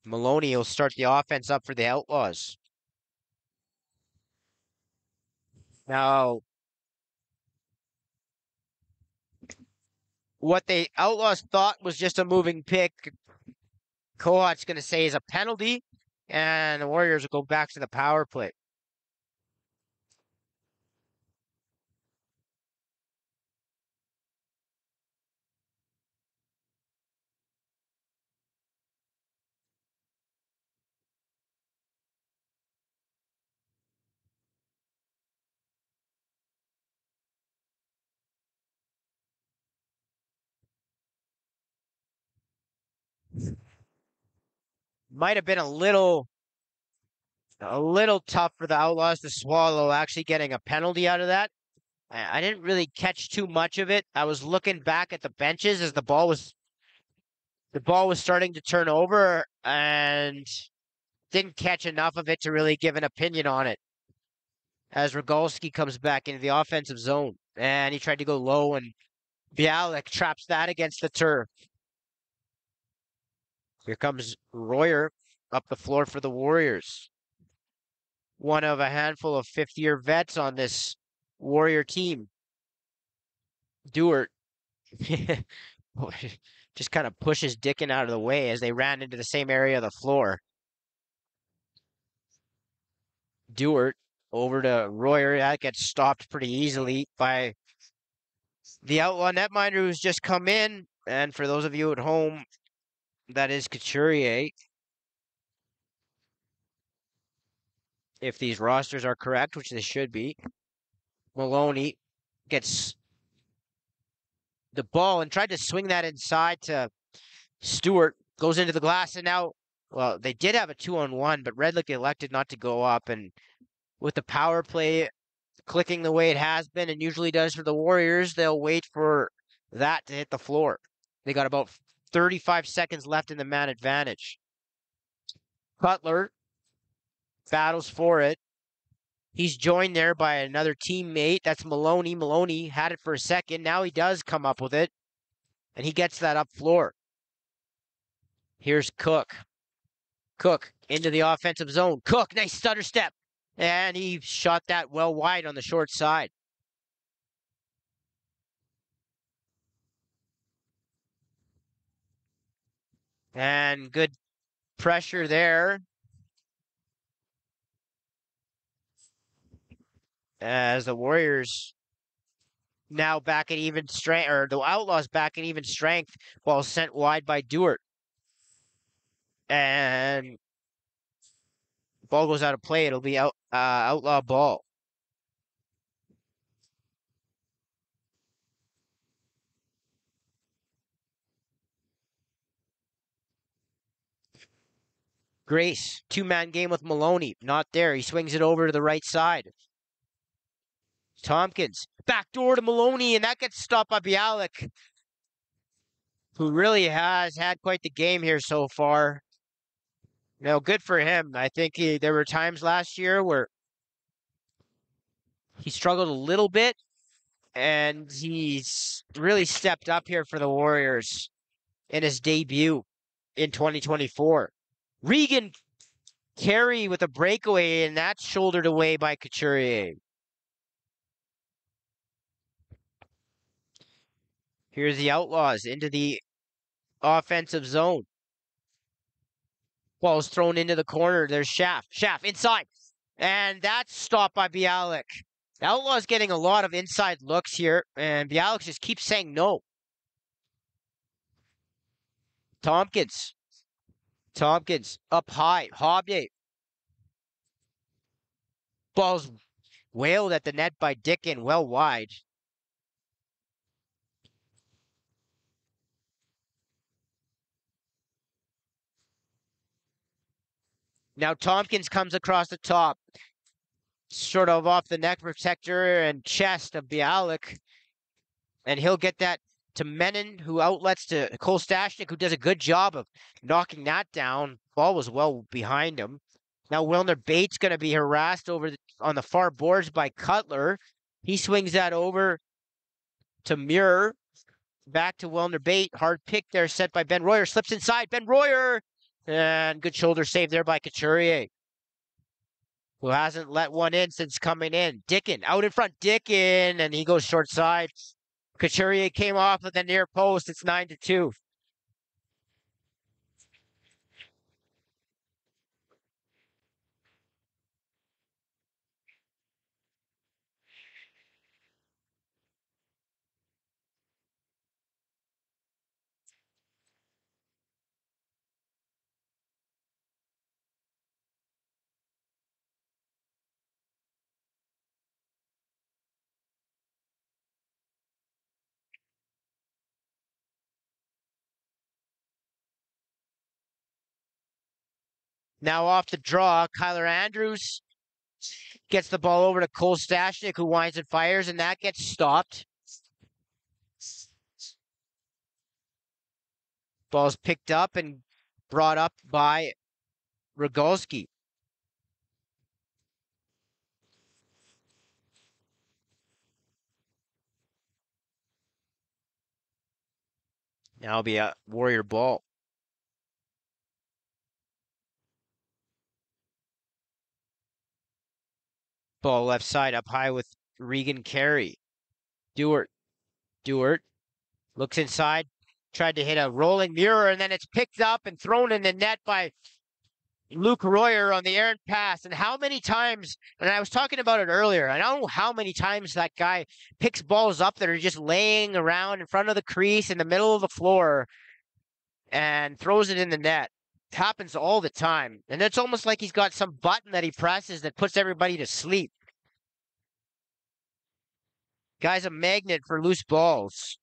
Maloney will start the offense up for the Outlaws. Now, what the Outlaws thought was just a moving pick, Coat's going to say is a penalty, and the Warriors will go back to the power play. Might have been a little tough for the Outlaws to swallow, actually getting a penalty out of that. I didn't really catch too much of it. I was looking back at the benches as the ball was starting to turn over, and didn't catch enough of it to really give an opinion on it. As Rogalski comes back into the offensive zone, and he tried to go low, and Bialik traps that against the turf. Here comes Royer up the floor for the Warriors. One of a handful of fifth-year vets on this Warrior team. Dewart just kind of pushes Dickin out of the way as they ran into the same area of the floor. Dewart over to Royer. That gets stopped pretty easily by the Outlaw netminder who's just come in. And for those of you at home, That is Couturier. If these rosters are correct, which they should be. Maloney gets the ball and tried to swing that inside to Stewart. Goes into the glass, and now, well, they did have a 2-on-1, but Redlick elected not to go up. And with the power play clicking the way it has been and usually does for the Warriors, they'll wait for that to hit the floor. They got about 35 seconds left in the man advantage. Cutler battles for it. He's joined there by another teammate. That's Maloney. Maloney had it for a second. Now he does come up with it, and he gets that up floor. Here's Cook. Cook into the offensive zone. Cook, nice stutter step. And he shot that well wide on the short side. And good pressure there. As the Warriors now back at even strength, or the Outlaws back at even strength, ball sent wide by Dewart. And ball goes out of play. It'll be outlaw ball. Grace, two-man game with Maloney. Not there. He swings it over to the right side. Tompkins, backdoor to Maloney, and that gets stopped by Bialik, who really has had quite the game here so far. Now, good for him. I think there were times last year where he struggled a little bit, and he's really stepped up here for the Warriors in his debut in 2024. Regan Carey with a breakaway, and that's shouldered away by Couturier. Here's the Outlaws into the offensive zone. Ball's thrown into the corner. There's Schaff. Schaff inside. And that's stopped by Bialik. The Outlaws getting a lot of inside looks here, and Bialik just keeps saying no. Tompkins. Tompkins up high. Hobye. Ball's wailed at the net by Dickin, well wide. Now Tompkins comes across the top, sort of off the neck protector and chest of Bialik. And he'll get that to Menon, who outlets to Cole Stashnik, who does a good job of knocking that down. Ball was well behind him. Now Wilner Bates going to be harassed on the far boards by Cutler. He swings that over to Muir. Back to Wilner Bates. Hard pick there set by Ben Royer. Slips inside. Ben Royer. And good shoulder save there by Couturier, who hasn't let one in since coming in. Dickin out in front. Dickin. And he goes short side. Couturier came off of the near post. It's 9-2. Now off the draw, Kyler Andrews gets the ball over to Cole Stashnik, who winds and fires, and that gets stopped. Ball's picked up and brought up by Rogolski. Now it'll be a Warrior ball. Ball left side up high with Regan Carey. Dewart. Dewart looks inside. Tried to hit a rolling mirror, and then it's picked up and thrown in the net by Luke Royer on the errant pass. And how many times, and I was talking about it earlier, I don't know how many times that guy picks balls up that are just laying around in front of the crease in the middle of the floor. and throws it in the net. It happens all the time. And it's almost like he's got some button that he presses that puts everybody to sleep. Guy's a magnet for loose balls.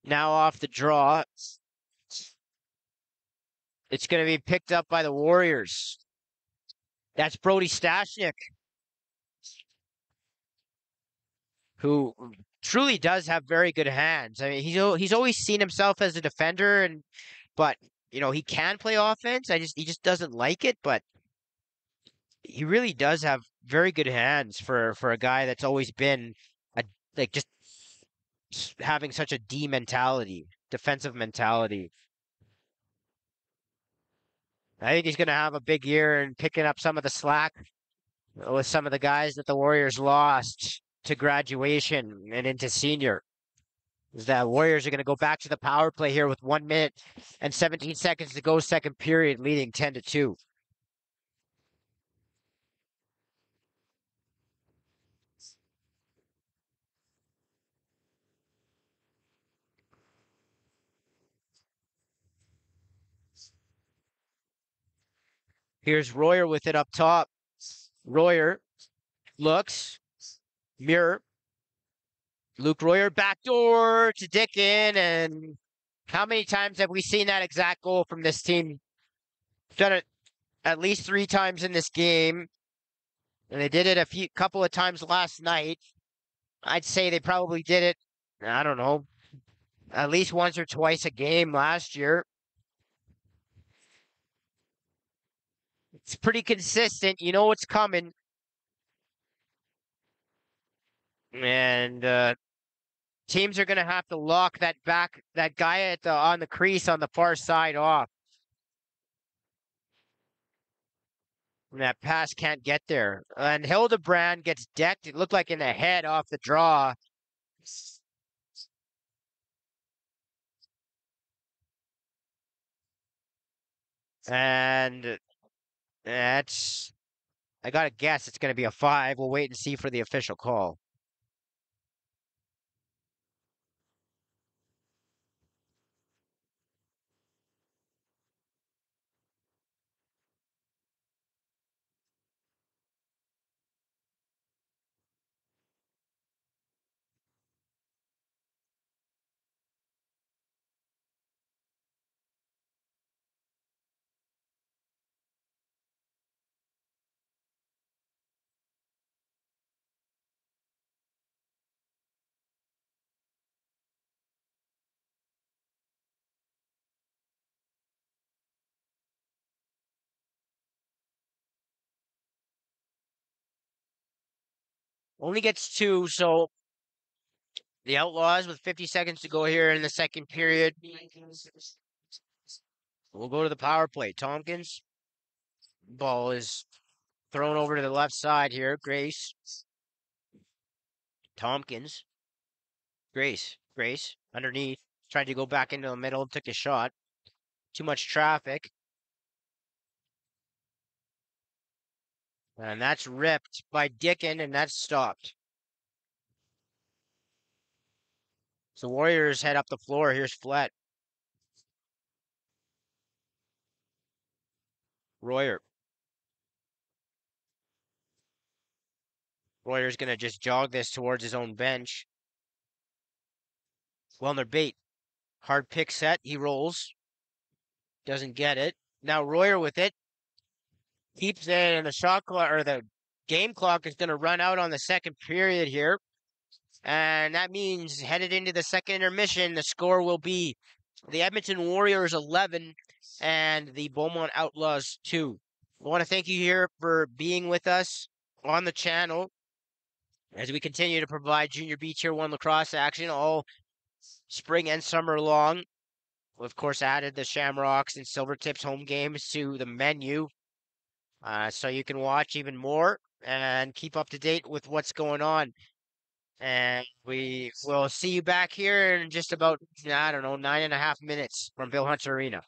Now off the draw. It's going to be picked up by the Warriors. That's Brody Stashnik, who truly does have very good hands. I mean, he's always seen himself as a defender, but he can play offense. He just doesn't like it, but he really does have very good hands for a guy that's always been a like just having such a D mentality, defensive mentality. I think he's going to have a big year and picking up some of the slack with some of the guys that the Warriors lost to graduation and into senior. The Warriors are going to go back to the power play here with 1 minute and 17 seconds to go, second period, leading 10-2. Here's Royer with it up top. Royer looks, mirror. Luke Royer backdoor to Dickin, and how many times have we seen that exact goal from this team? Done it at least 3 times in this game, and they did it a couple of times last night. I'd say they probably did it, I don't know, at least once or twice a game last year. It's pretty consistent. You know what's coming. And teams are going to have to lock that guy on the crease on the far side off. And that pass can't get there. And Hildebrand gets decked. It looked like in the head off the draw. And I got to guess it's going to be a 5. We'll wait and see for the official call. Only gets 2, so the Outlaws with 50 seconds to go here in the second period. We'll go to the power play. Tompkins. Ball is thrown over to the left side here. Grace. Tompkins. Grace. Underneath. Tried to go back into the middle. Took a shot. Too much traffic. And that's ripped by Dickin, and that's stopped. So Warriors head up the floor. Here's Flett. Royer. Royer's going to just jog this towards his own bench. Wellner bait. Hard pick set. He rolls. Doesn't get it. Now Royer with it. Keeps it, and the shot clock or the game clock is going to run out on the second period here. And that means headed into the second intermission, the score will be the Edmonton Warriors 11 and the Beaumont Outlaws 2. I want to thank you here for being with us on the channel as we continue to provide Junior B Tier 1 lacrosse action all spring and summer long. We, of course, added the Shamrocks and Silvertips home games to the menu so you can watch even more and keep up to date with what's going on. And we will see you back here in just about, I don't know, 9.5 minutes from Bill Hunt's Arena.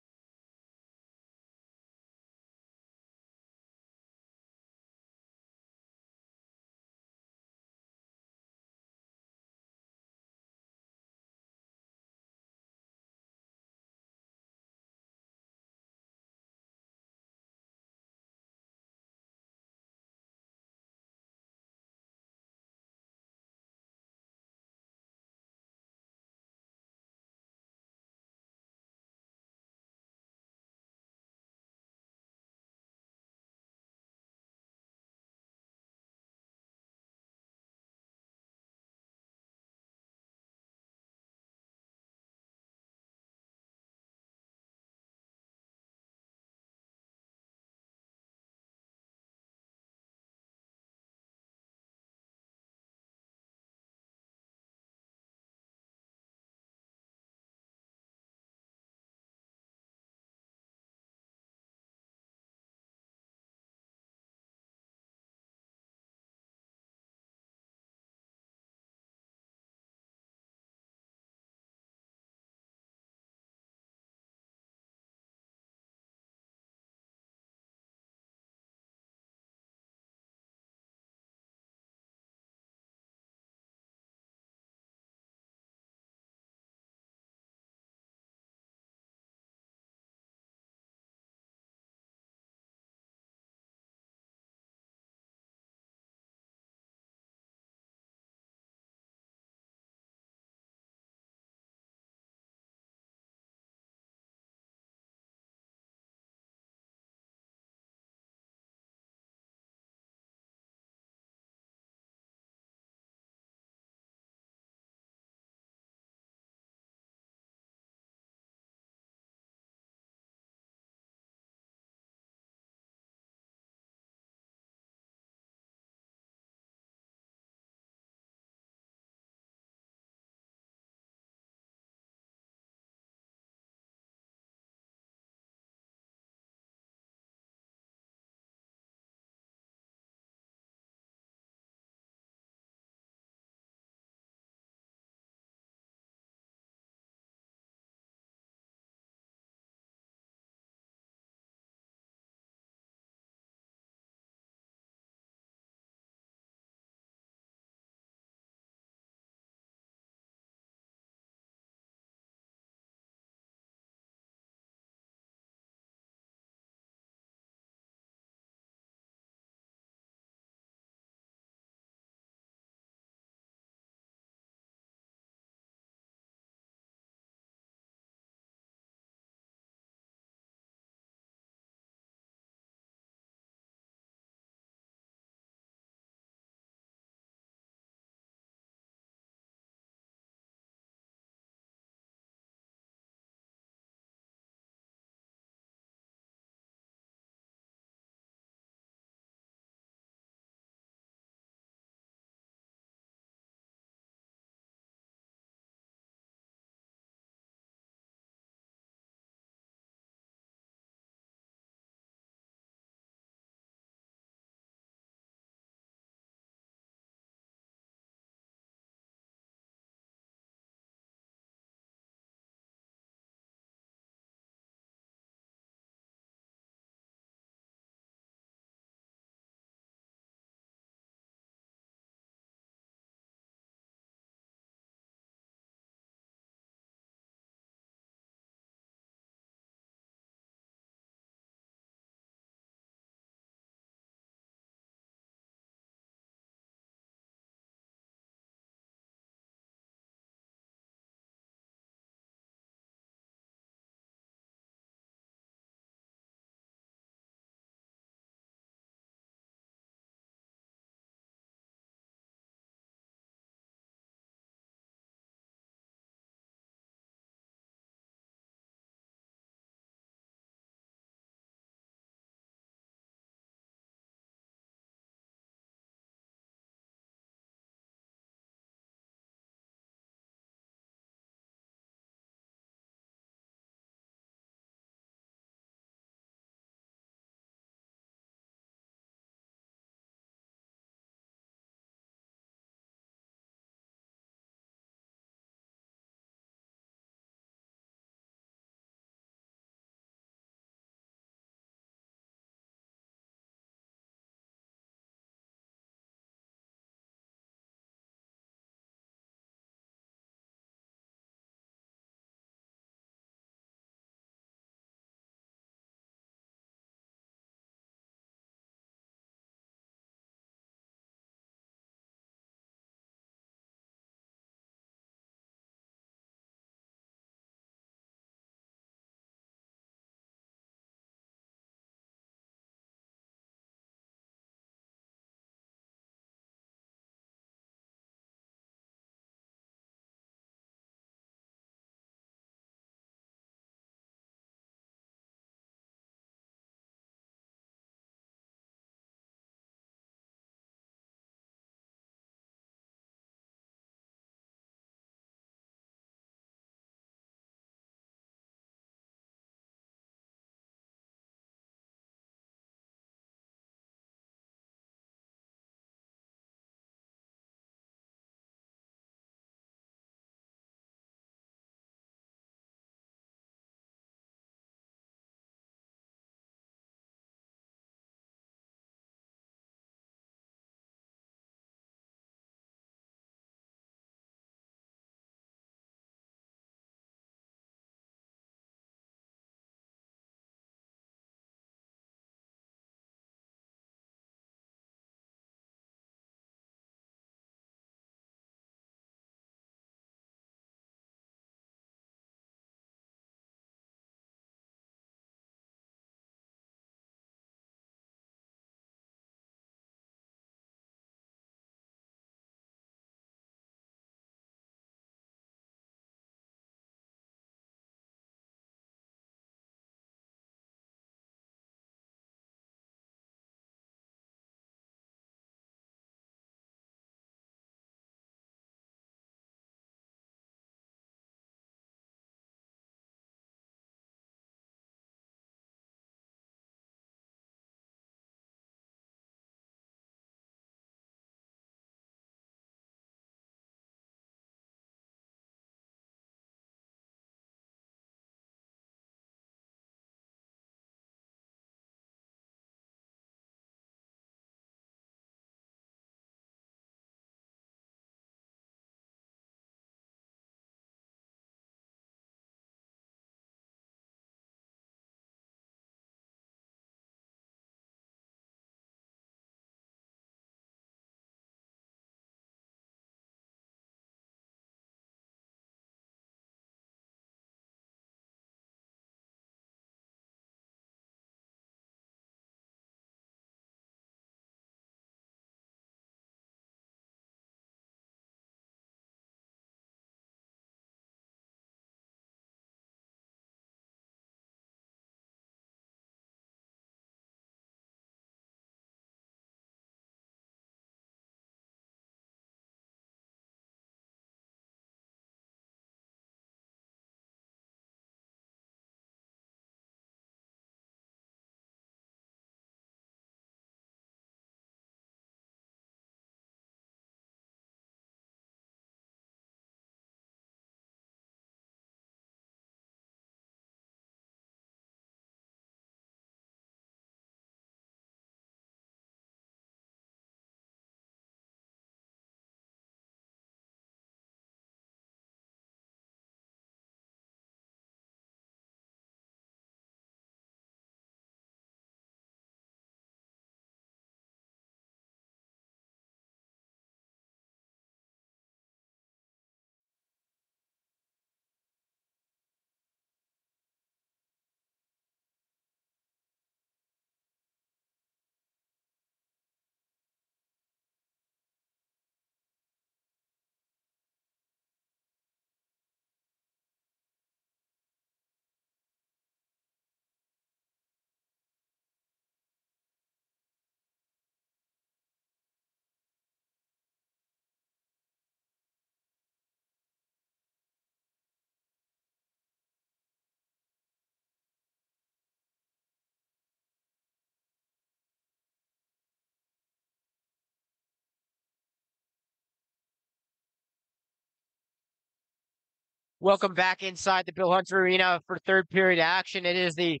Welcome back inside the Bill Hunter Arena for third period action. It is the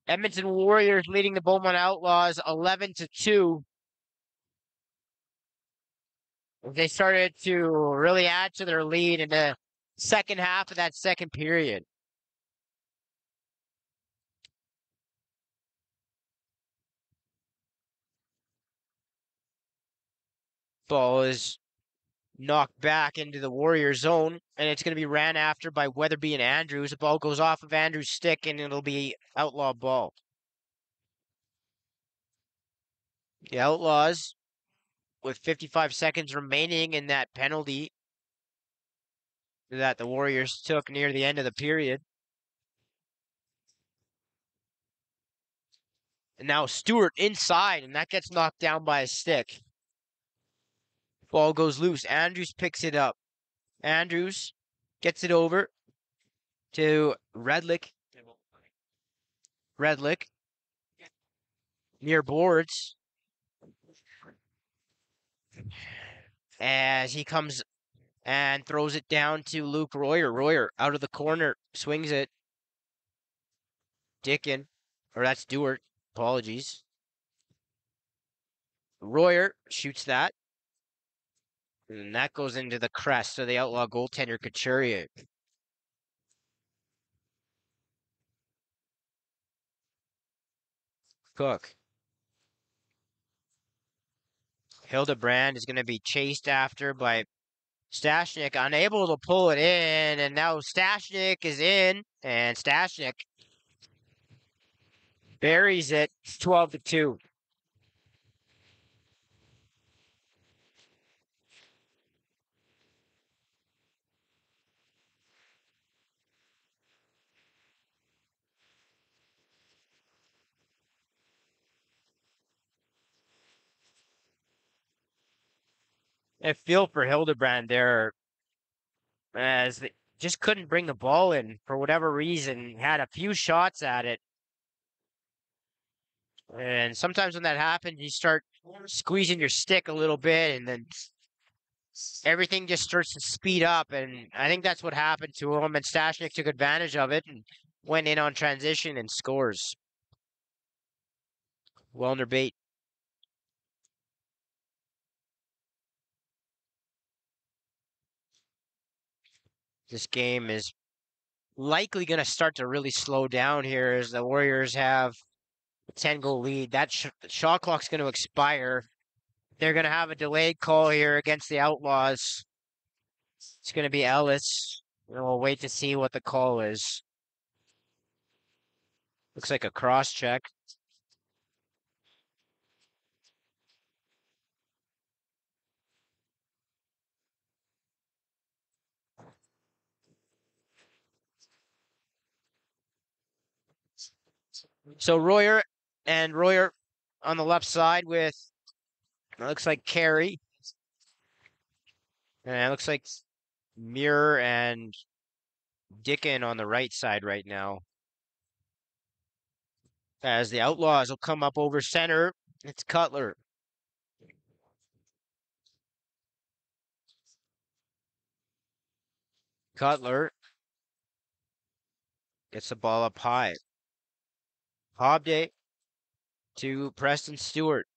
Edmonton Warriors leading the Beaumont Outlaws 11-2. They started to really add to their lead in the second half of that second period. Ball is knocked back into the Warrior zone, and it's going to be ran after by Weatherby and Andrews. The ball goes off of Andrews' stick, and it'll be outlaw ball. The Outlaws, with 55 seconds remaining in that penalty that the Warriors took near the end of the period. And now Stewart inside, and that gets knocked down by a stick. Ball goes loose. Andrews picks it up. Andrews gets it over to Redlick. Redlick near boards as he comes and throws it down to Luke Royer. Royer out of the corner, swings it. Dickin, or that's Stewart. Apologies. Royer shoots that. And that goes into the crest of the Outlaw goaltender, Couturier. Cook. Hildebrand is going to be chased after by Stashnik, unable to pull it in, and now Stashnik is in, and Stashnik buries it. It's 12-2. I feel for Hildebrand there, as they just couldn't bring the ball in for whatever reason. Had a few shots at it. And sometimes when that happens, you start squeezing your stick a little bit, and then everything just starts to speed up. And I think that's what happened to him. And Stashnik took advantage of it and went in on transition and scores. Wellner bait. This game is likely going to start to really slow down here as the Warriors have a 10-goal lead. That shot clock's going to expire. They're going to have a delayed call here against the Outlaws. It's going to be Ellis. And we'll wait to see what the call is. Looks like a cross check. So Royer on the left side with, it looks like Carey. And it looks like Muir and Dickin on the right side right now. As the Outlaws will come up over center, it's Cutler. Cutler gets the ball up high. Hobday to Preston Stewart.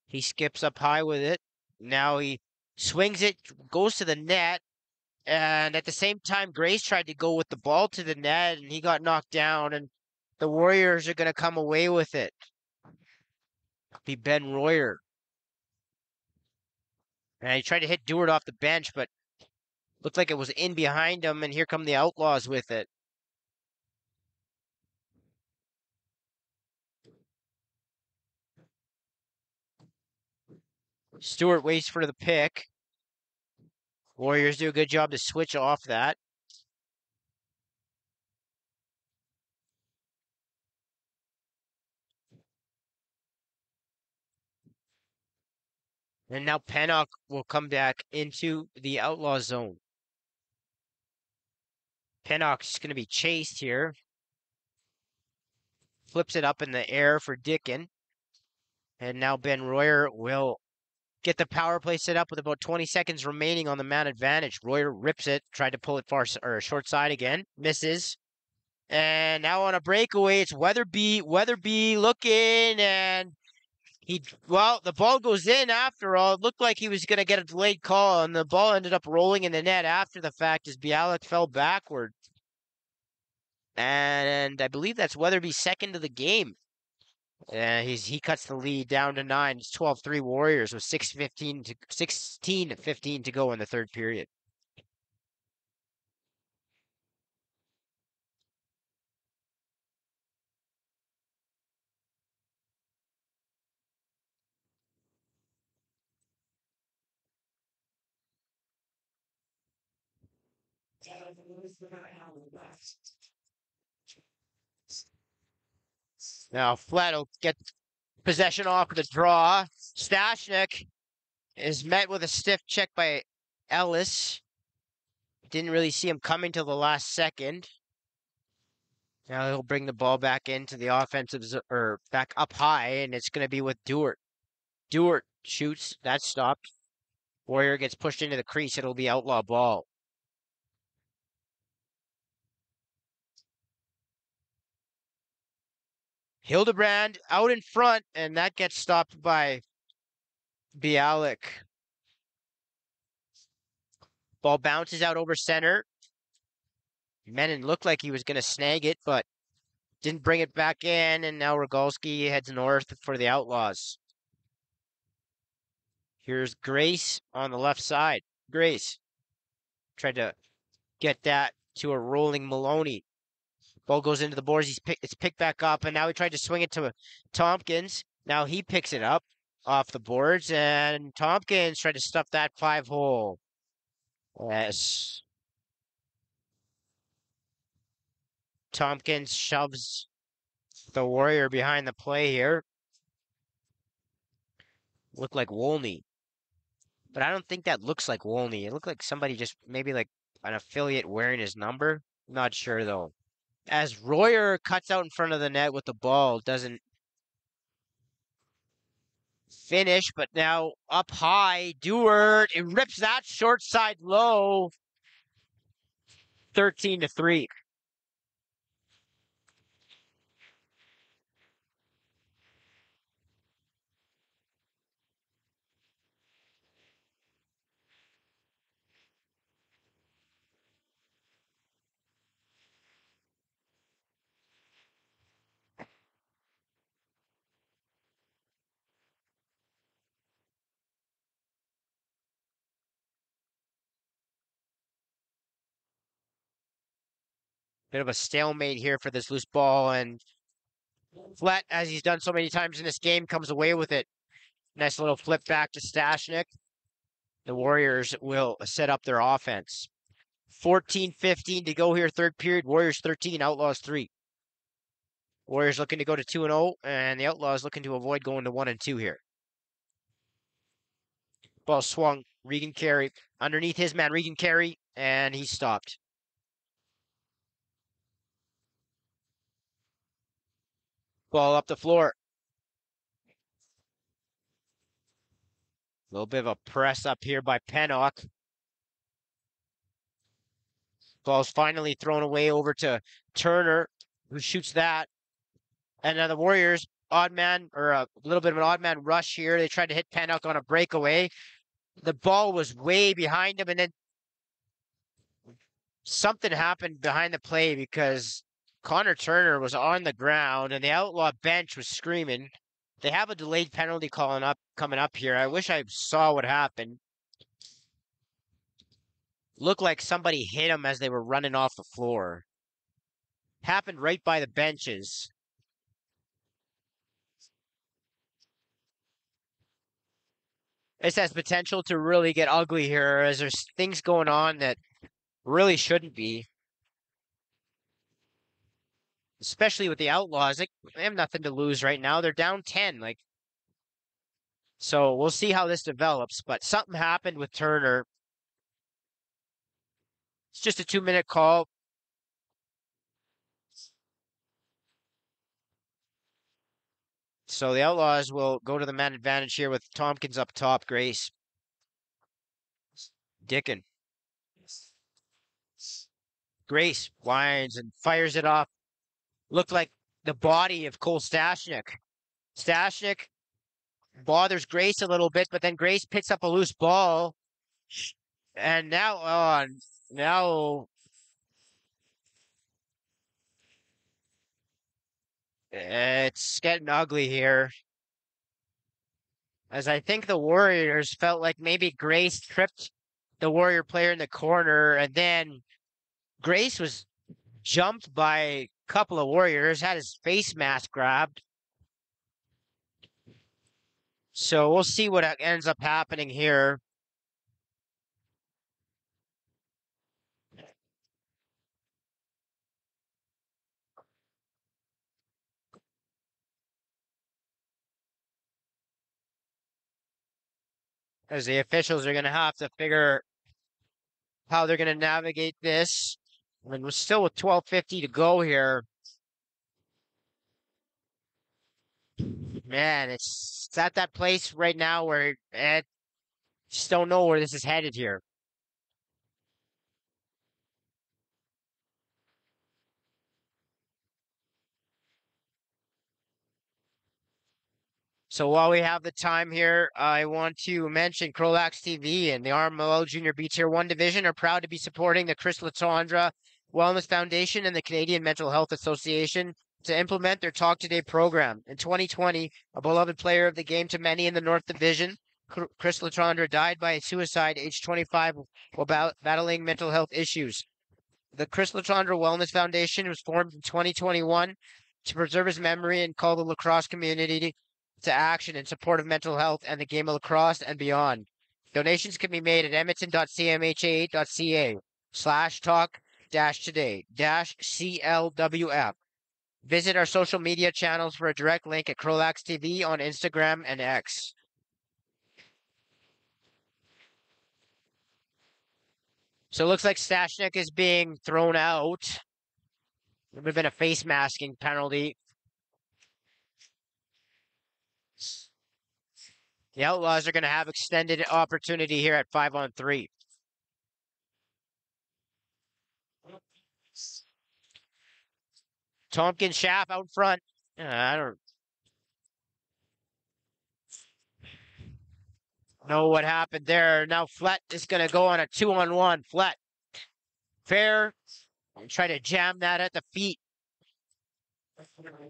He skips up high with it. Now he swings it, goes to the net, and at the same time, Grace tried to go with the ball to the net, and he got knocked down, and the Warriors are going to come away with it. It'll be Ben Royer. And he tried to hit Dewart off the bench, but looked like it was in behind him, and here come the Outlaws with it. Stewart waits for the pick. Warriors do a good job to switch off that. And now Pennock will come back into the Outlaw zone. Pennock's going to be chased here. Flips it up in the air for Dickin. And now Ben Royer will get the power play set up with about 20 seconds remaining on the man advantage. Royer rips it, tried to pull it far or short side again, misses. And now on a breakaway, it's Weatherby. Weatherby looking, and the ball goes in after all. It looked like he was going to get a delayed call, and the ball ended up rolling in the net after the fact as Bialik fell backward. And I believe that's Weatherby's second of the game. He cuts the lead down to 9. It's 12-3 Warriors with 16-15 to go in the third period. Now Flett will get possession off the draw. Stashnik is met with a stiff check by Ellis. Didn't really see him coming till the last second. Now he'll bring the ball back into the offensive or back up high, and it's going to be with Dewart. Dewart shoots. That's stopped. Warrior gets pushed into the crease. It'll be outlaw ball. Hildebrand out in front, and that gets stopped by Bialik. Ball bounces out over center. Menon looked like he was going to snag it, but didn't bring it back in, and now Rogalski heads north for the Outlaws. Here's Grace on the left side. Grace tried to get that to a rolling Maloney. Ball goes into the boards. It's picked back up, and now he tried to swing it to Tompkins. Now he picks it up off the boards, and Tompkins tried to stuff that 5-hole. Yes. Tompkins shoves the Warrior behind the play here. Looked like Wolney. But I don't think that looks like Wolney. It looked like somebody just maybe like an affiliate wearing his number. Not sure though. As Royer cuts out in front of the net with the ball, doesn't finish, but now up high, Dewart, it rips that short side low. 13-3. Bit of a stalemate here for this loose ball, and Flett, as he's done so many times in this game, comes away with it. Nice little flip back to Stashnik. The Warriors will set up their offense. 14-15 to go here, third period. Warriors 13, Outlaws 3. Warriors looking to go to 2-0, and the Outlaws looking to avoid going to 1-2 here. Ball swung. Regan Carey underneath his man, Regan Carey, and he stopped. Ball up the floor. A little bit of a press up here by Pennock. Ball's finally thrown away over to Turner, who shoots that. And now the Warriors, odd man, or a little bit of an odd man rush here. They tried to hit Pennock on a breakaway. The ball was way behind him, and then something happened behind the play because Connor Turner was on the ground and the Outlaw bench was screaming. They have a delayed penalty coming up here. I wish I saw what happened. Looked like somebody hit him as they were running off the floor. Happened right by the benches. This has potential to really get ugly here as there's things going on that really shouldn't be. Especially with the Outlaws. They have nothing to lose right now. They're down 10. So we'll see how this develops. But something happened with Turner. It's just a 2-minute call. So the Outlaws will go to the man advantage here with Tompkins up top, Grace. Dickin. Grace winds and fires it off. Looked like the body of Cole Stashnik. Stashnik bothers Grace a little bit, but then Grace picks up a loose ball. And now it's getting ugly here. As I think the Warriors felt like maybe Grace tripped the Warrior player in the corner, and then Grace was jumped by a couple of Warriors, had his face mask grabbed. So we'll see what ends up happening here. As the officials are going to have to figure how they're going to navigate this. And we're still with 12:50 to go here. Man, it's at that place right now where I just don't know where this is headed here. So while we have the time here, I want to mention Crolax TV and the RMLL Junior B Tier 1 division are proud to be supporting the Chris Latondra Wellness Foundation and the Canadian Mental Health Association to implement their Talk Today program. In 2020, a beloved player of the game to many in the North Division, Chris Latondra died by suicide aged 25 while battling mental health issues. The Chris Latondra Wellness Foundation was formed in 2021 to preserve his memory and call the lacrosse community to action in support of mental health and the game of lacrosse and beyond. Donations can be made at edmonton.cmha.ca/talk-today-CLWF. Visit our social media channels for a direct link at Crolax TV on Instagram and X. So it looks like Stashnik is being thrown out. There would have been a face masking penalty. The Outlaws are going to have extended opportunity here at 5-on-3. Tompkins Schaff out front. I don't know what happened there. Now Flett is going to go on a 2-on-1. Flett. Fair. Try to jam that at the feet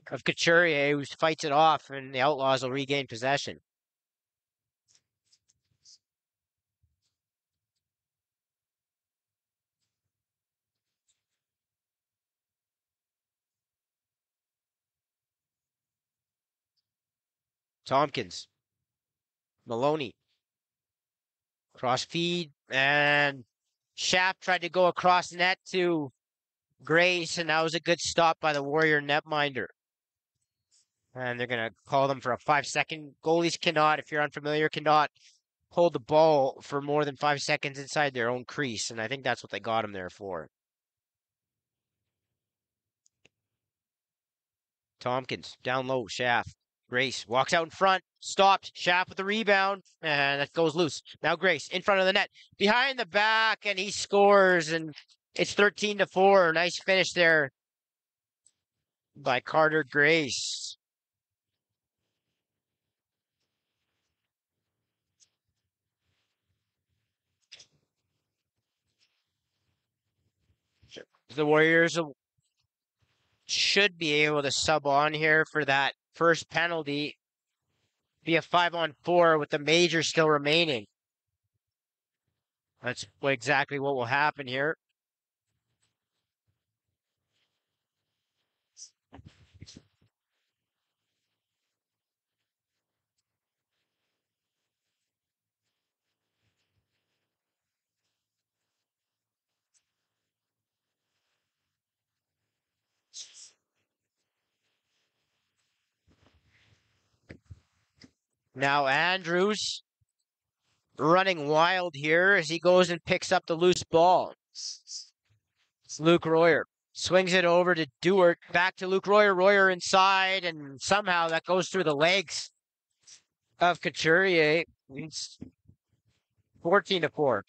of Couturier, who fights it off, and the Outlaws will regain possession. Tompkins. Maloney. Cross feed, and Schaff tried to go across net to Grace, and that was a good stop by the Warrior netminder. And they're going to call them for a 5-second. Goalies cannot, if you're unfamiliar, cannot hold the ball for more than 5 seconds inside their own crease. And I think that's what they got him there for. Tompkins, down low, Schaff. Grace walks out in front, stopped, Schaff with the rebound, and that goes loose. Now Grace in front of the net, behind the back, and he scores, and it's 13-4. Nice finish there by Carter Grace. The Warriors should be able to sub on here for that first penalty. Be a 5-on-4 with the major still remaining. That's exactly what will happen here. Now Andrews running wild here as he goes and picks up the loose ball. It's Luke Royer. Swings it over to Duart. Back to Luke Royer. Royer inside, and somehow that goes through the legs of Couturier. It's 14-4.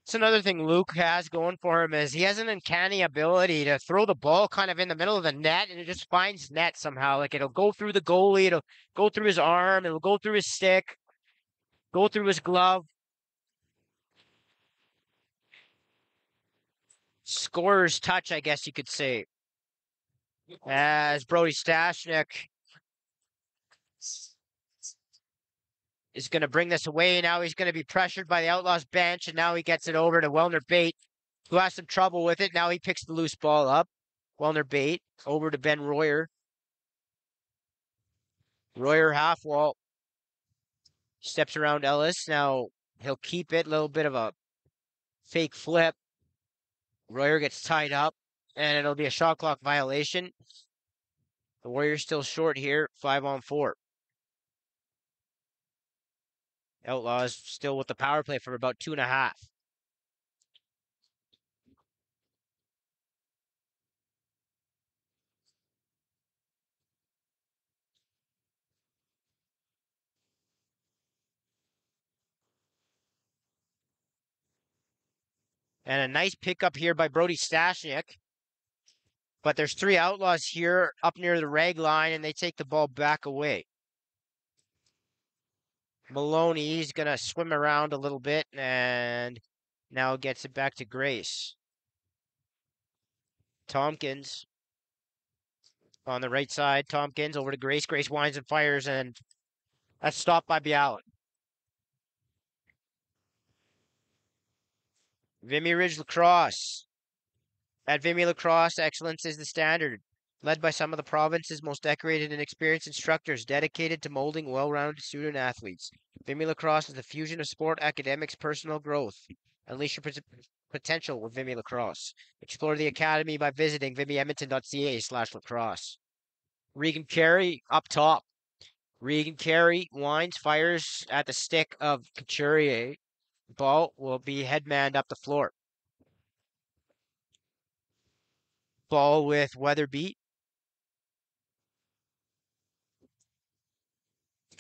It's another thing Luke has going for him is he has an uncanny ability to throw the ball kind of in the middle of the net and it just finds net somehow. Like it'll go through the goalie, it'll go through his arm, it'll go through his stick, go through his glove. Scorer's touch, I guess you could say. As Brody Stashnik is going to bring this away. Now he's going to be pressured by the Outlaws bench, and now he gets it over to Wellner Bate, who has some trouble with it. Now he picks the loose ball up. Wellner Bate over to Ben Royer. Royer half wall. Steps around Ellis. Now he'll keep it. A little bit of a fake flip. Royer gets tied up, and it'll be a shot clock violation. The Warriors still short here, 5-on-4. Outlaws still with the power play for about 2.5. And a nice pickup here by Brody Stashnik. But there's 3 Outlaws here up near the rag line, and they take the ball back away. Maloney's going to swim around a little bit, and now gets it back to Grace. Tompkins on the right side. Tompkins over to Grace. Grace winds and fires, and that's stopped by Bialik. Vimy Ridge Lacrosse. At Vimy Lacrosse, excellence is the standard. Led by some of the province's most decorated and experienced instructors dedicated to molding well-rounded student athletes. Vimy Lacrosse is the fusion of sport, academics, personal growth. Unleash your potential with Vimy Lacrosse. Explore the academy by visiting vimyedmonton.ca/lacrosse. Regan Carey up top. Regan Carey winds, fires at the stick of Couturier. Ball will be headmanned up the floor. Ball with Weatherbeat.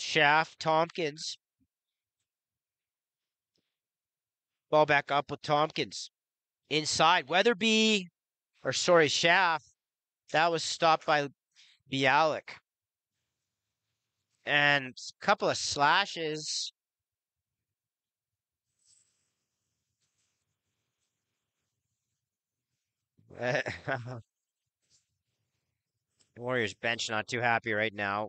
Shaft, Tompkins. Ball back up with Tompkins. Inside, Shaft. That was stopped by Bialik. And a couple of slashes. Warriors bench not too happy right now.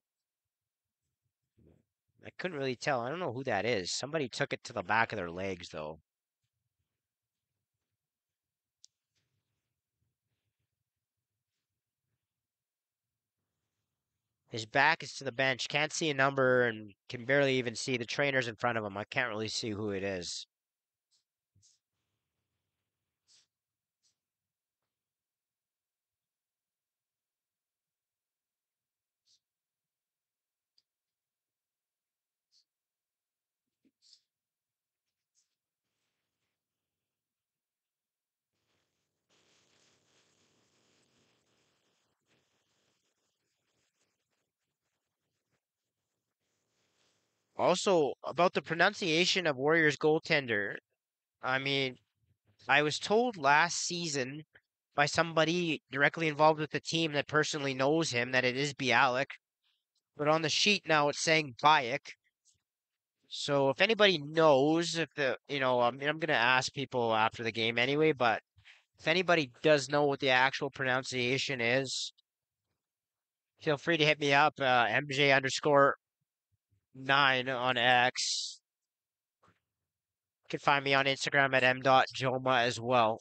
I couldn't really tell. I don't know who that is. Somebody took it to the back of their legs, though. His back is to the bench. Can't see a number and can barely even see the trainers in front of him. I can't really see who it is. Also, about the pronunciation of Warriors goaltender, I mean, I was told last season by somebody directly involved with the team that personally knows him that it is Bialik, but on the sheet now it's saying Bayek. So if anybody knows if I mean, I'm gonna ask people after the game anyway, but if anybody does know what the actual pronunciation is, feel free to hit me up, MJ_9 on X. You can find me on Instagram at m.joma as well.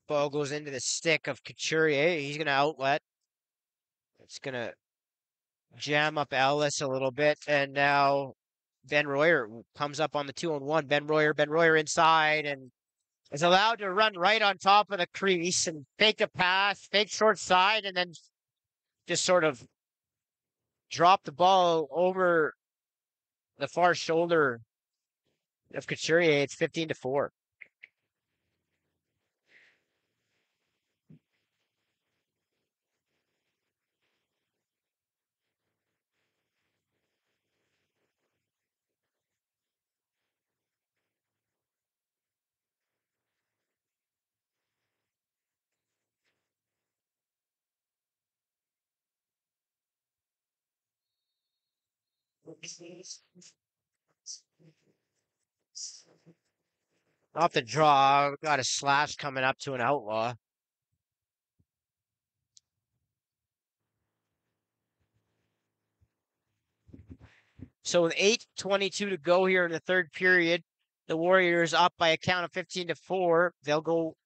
Ball goes into the stick of Couturier. He's going to outlet. It's gonna jam up Ellis a little bit, and now Ben Royer comes up on the 2-on-1. Ben Royer inside, and is allowed to run right on top of the crease and fake a pass, fake short side, and then just sort of drop the ball over the far shoulder of Couturier. It's 15-4. Off the draw, got a slash coming up to an outlaw. So with 8:22 to go here in the third period, the Warriors up by a count of 15-4. They'll go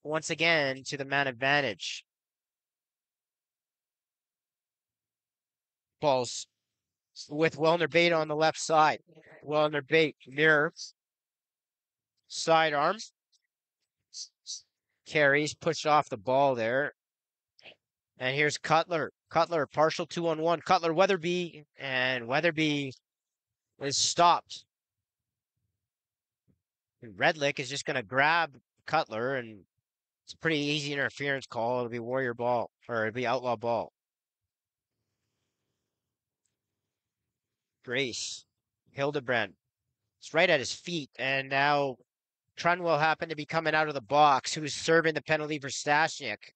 once again to the man advantage. Balls with Wellner Bait on the left side. Wellner Bait mirror sidearm carries, pushed off the ball there. And here's Cutler. Cutler, partial 2-on-1. Cutler, Weatherby, and Weatherby is stopped. And Redlick is just going to grab Cutler, and it's a pretty easy interference call. It'll be Warrior ball, or it'll be Outlaw ball. Grace, Hildebrand. It's right at his feet, and now Trunwell happened to be coming out of the box, who's serving the penalty for Stashnik.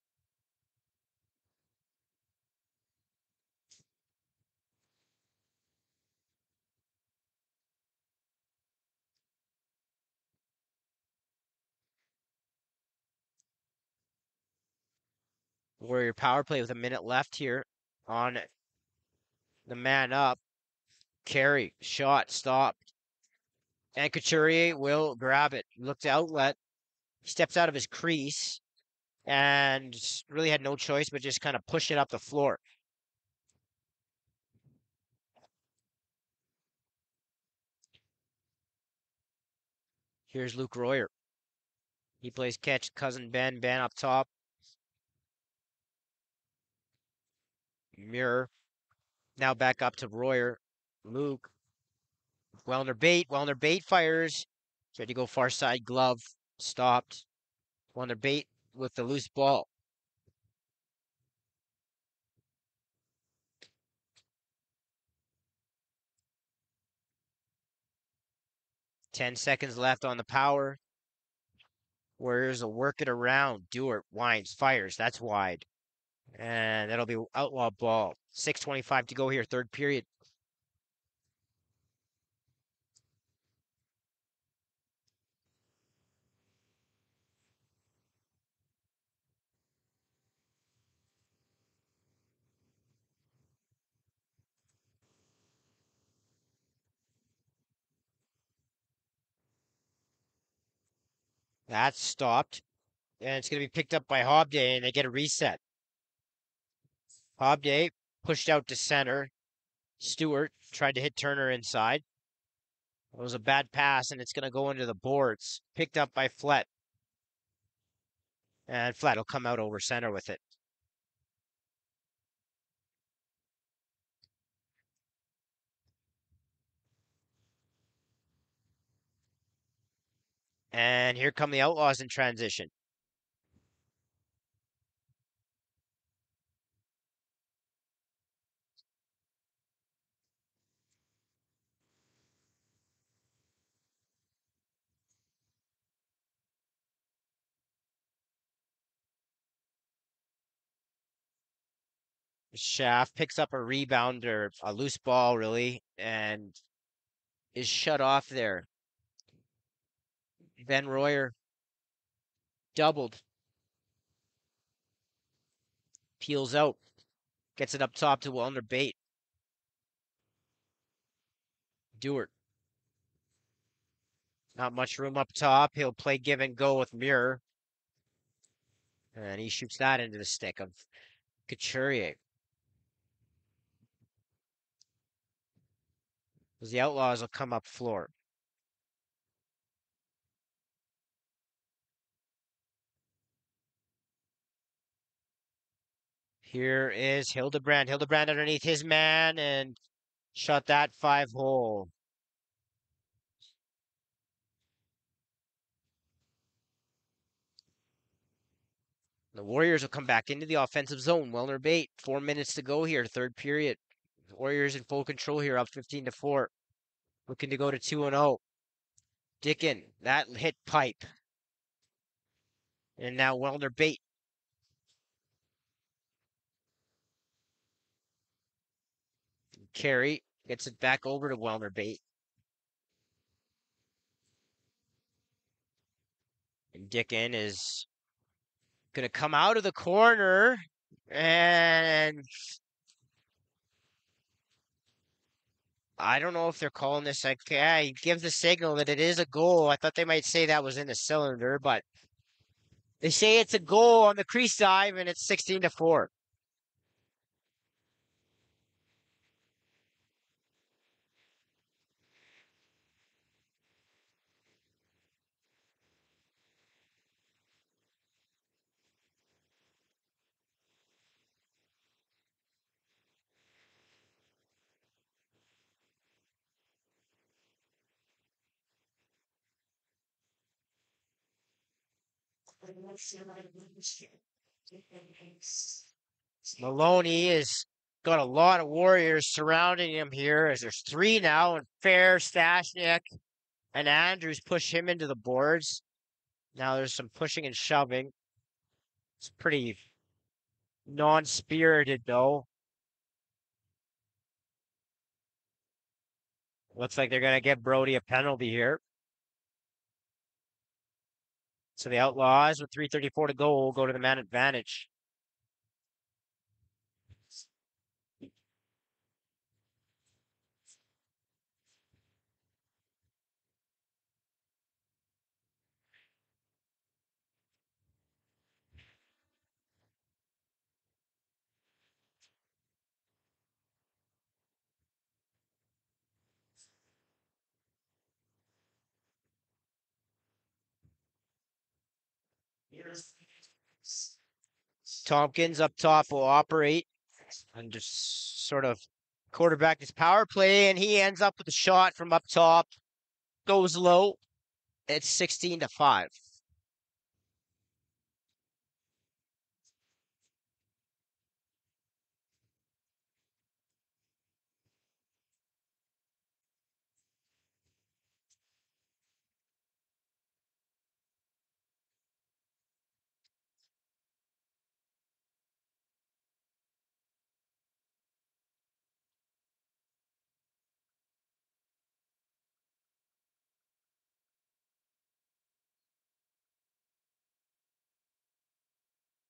Warrior power play with a minute left here on the man up. Carry, shot, stopped. And Couturier will grab it. Looks outlet. Steps out of his crease and really had no choice but just kind of push it up the floor. Here's Luke Royer. He plays catch, cousin Ben. Ben up top. Mirror. Now back up to Royer. Luke. Wellner Bait fires. Tried to go far side glove. Stopped. Wellner Bait with the loose ball. Ten seconds left on the power. Warriors will work it around. Dewar winds, fires. That's wide. And that'll be outlaw ball. 6:25 to go here, third period. That's stopped. And it's going to be picked up by Hobday, and they get a reset. Hobday pushed out to center. Stewart tried to hit Turner inside. It was a bad pass, and it's going to go into the boards. Picked up by Flett. And Flett will come out over center with it. And here come the Outlaws in transition. Shaft picks up a rebound or a loose ball, really, and is shut off there. Ben Royer doubled. Peels out. Gets it up top to Wellner Bait. Dewart. Not much room up top. He'll play give and go with Mirror. And he shoots that into the stick of Couturier. Because the Outlaws will come up floor. Here is Hildebrand. Hildebrand underneath his man and shot that 5-hole. The Warriors will come back into the offensive zone. Wellner bait. 4 minutes to go here, third period. The Warriors in full control here, up 15-4. Looking to go to 2-0. Dickin, that hit pipe. And now Wellner bait. Carey gets it back over to Wellner bait. And Dickin is going to come out of the corner. And I don't know if they're calling this like, yeah, he gives the signal that it is a goal. I thought they might say that was in the cylinder, but they say it's a goal on the crease dive and it's 16-4. Maloney has got a lot of Warriors surrounding him here as there's 3 now, and Fair, Stashnik, and Andrews push him into the boards. Now there's some pushing and shoving. It's pretty non-spirited though. Looks like they're going to give Brody a penalty here. So the Outlaws, with 3:34 to go, will go to the man advantage. Tompkins up top will operate and just sort of quarterback his power play, and he ends up with a shot from up top. Goes low. It's 16-5.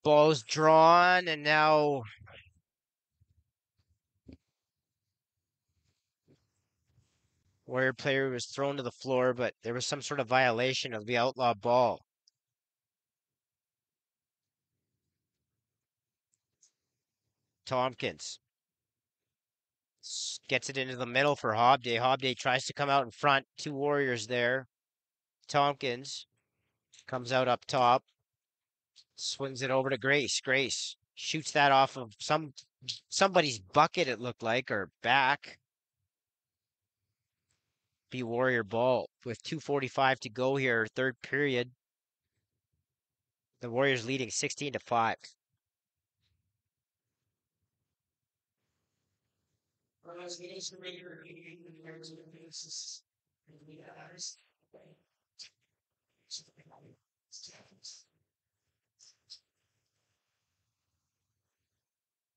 Ball's drawn, and now Warrior player was thrown to the floor, but there was some sort of violation of the outlaw ball. Tompkins gets it into the middle for Hobday. Hobday tries to come out in front. 2 Warriors there. Tompkins comes out up top. Swings it over to Grace. Grace shoots that off of somebody's bucket, it looked like, or back. Be Warrior ball with 2:45 to go here, third period. The Warriors leading 16-5.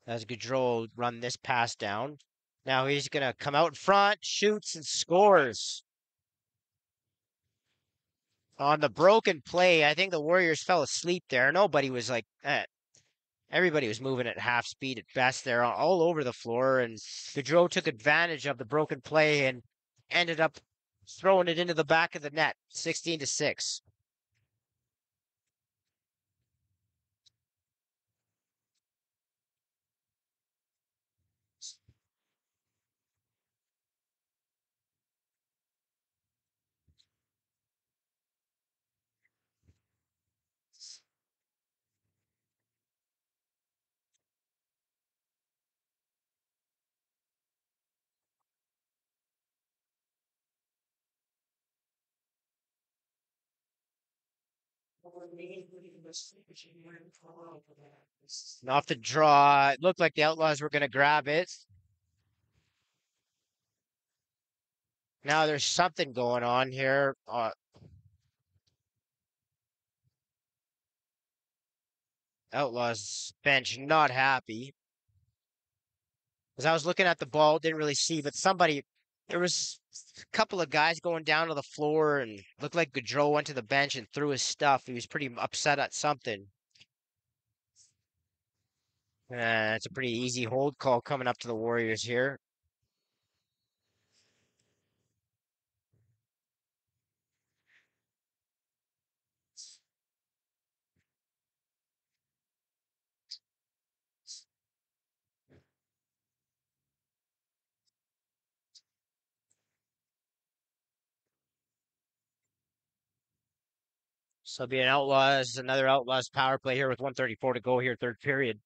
As Gaudreau run this pass down. Now he's going to come out in front, shoots, and scores. On the broken play, I think the Warriors fell asleep there. Nobody was like, everybody was moving at half speed at best there, all over the floor. And Gaudreau took advantage of the broken play and ended up throwing it into the back of the net, 16-6. Off the draw. It looked like the Outlaws were going to grab it. Now there's something going on here. Outlaws bench not happy. As I was looking at the ball, didn't really see, but there was a couple of guys going down to the floor and looked like Gaudreau went to the bench and threw his stuff. He was pretty upset at something. It's a pretty easy hold call coming up to the Warriors here. So it'll be another Outlaws power play here with 134 to go here, third period.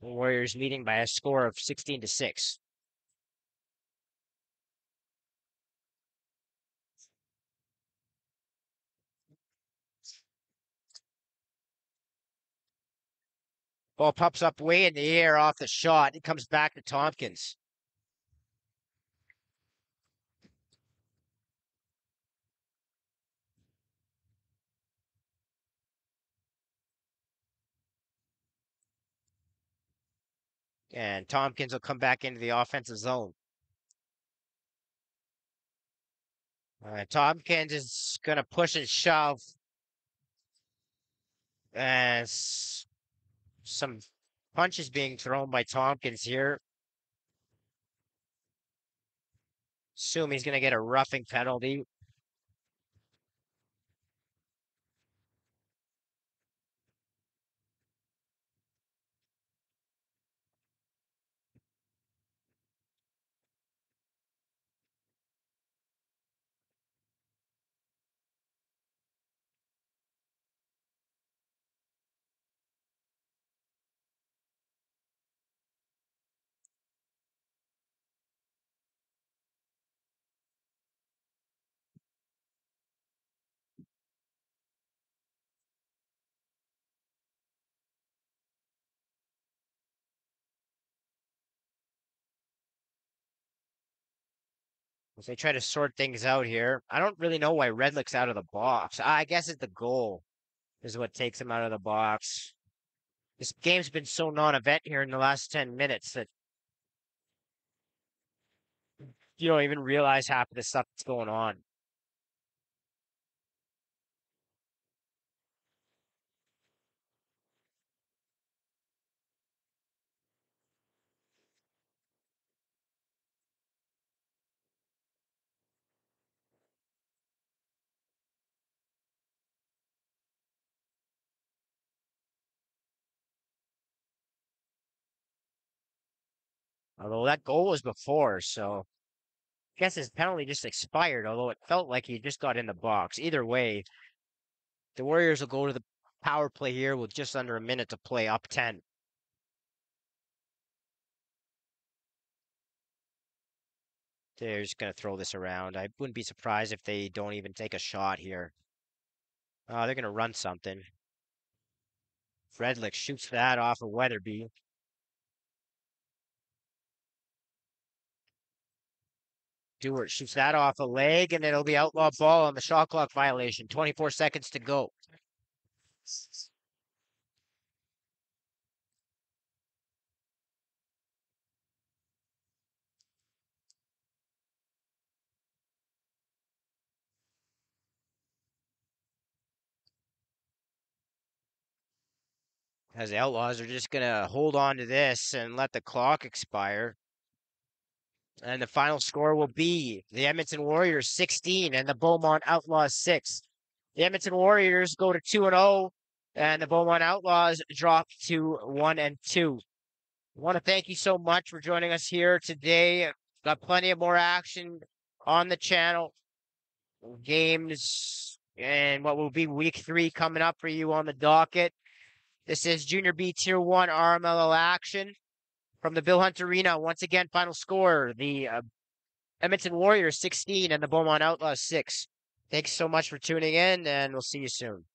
The Warriors leading by a score of 16-6. Ball pops up way in the air off the shot. It comes back to Tompkins. And Tompkins will come back into the offensive zone. Tompkins is going to push and shove. And some punches being thrown by Tompkins here. Assume he's going to get a roughing penalty. As they try to sort things out here. I don't really know why Redlick's out of the box. I guess it's the goal is what takes him out of the box. This game's been so non-event here in the last 10 minutes that you don't even realize half of the stuff that's going on. Although that goal was before, so I guess his penalty just expired, although it felt like he just got in the box. Either way, the Warriors will go to the power play here with just under a minute to play, up 10. They're just going to throw this around. I wouldn't be surprised if they don't even take a shot here. They're going to run something. Redlick shoots that off of Weatherby. Dewar shoots that off a leg, and it'll be outlaw ball on the shot clock violation. 24 seconds to go. As the Outlaws are just going to hold on to this and let the clock expire. And the final score will be the Edmonton Warriors 16 and the Beaumont Outlaws 6. The Edmonton Warriors go to 2-0, and the Beaumont Outlaws drop to 1-2. I want to thank you so much for joining us here today. Got plenty of more action on the channel. Games and what will be week 3 coming up for you on the docket. This is Junior B Tier 1 RMLL action from the Bill Hunt Arena. Once again, final score, the Edmonton Warriors 16 and the Beaumont Outlaws 6. Thanks so much for tuning in, and we'll see you soon.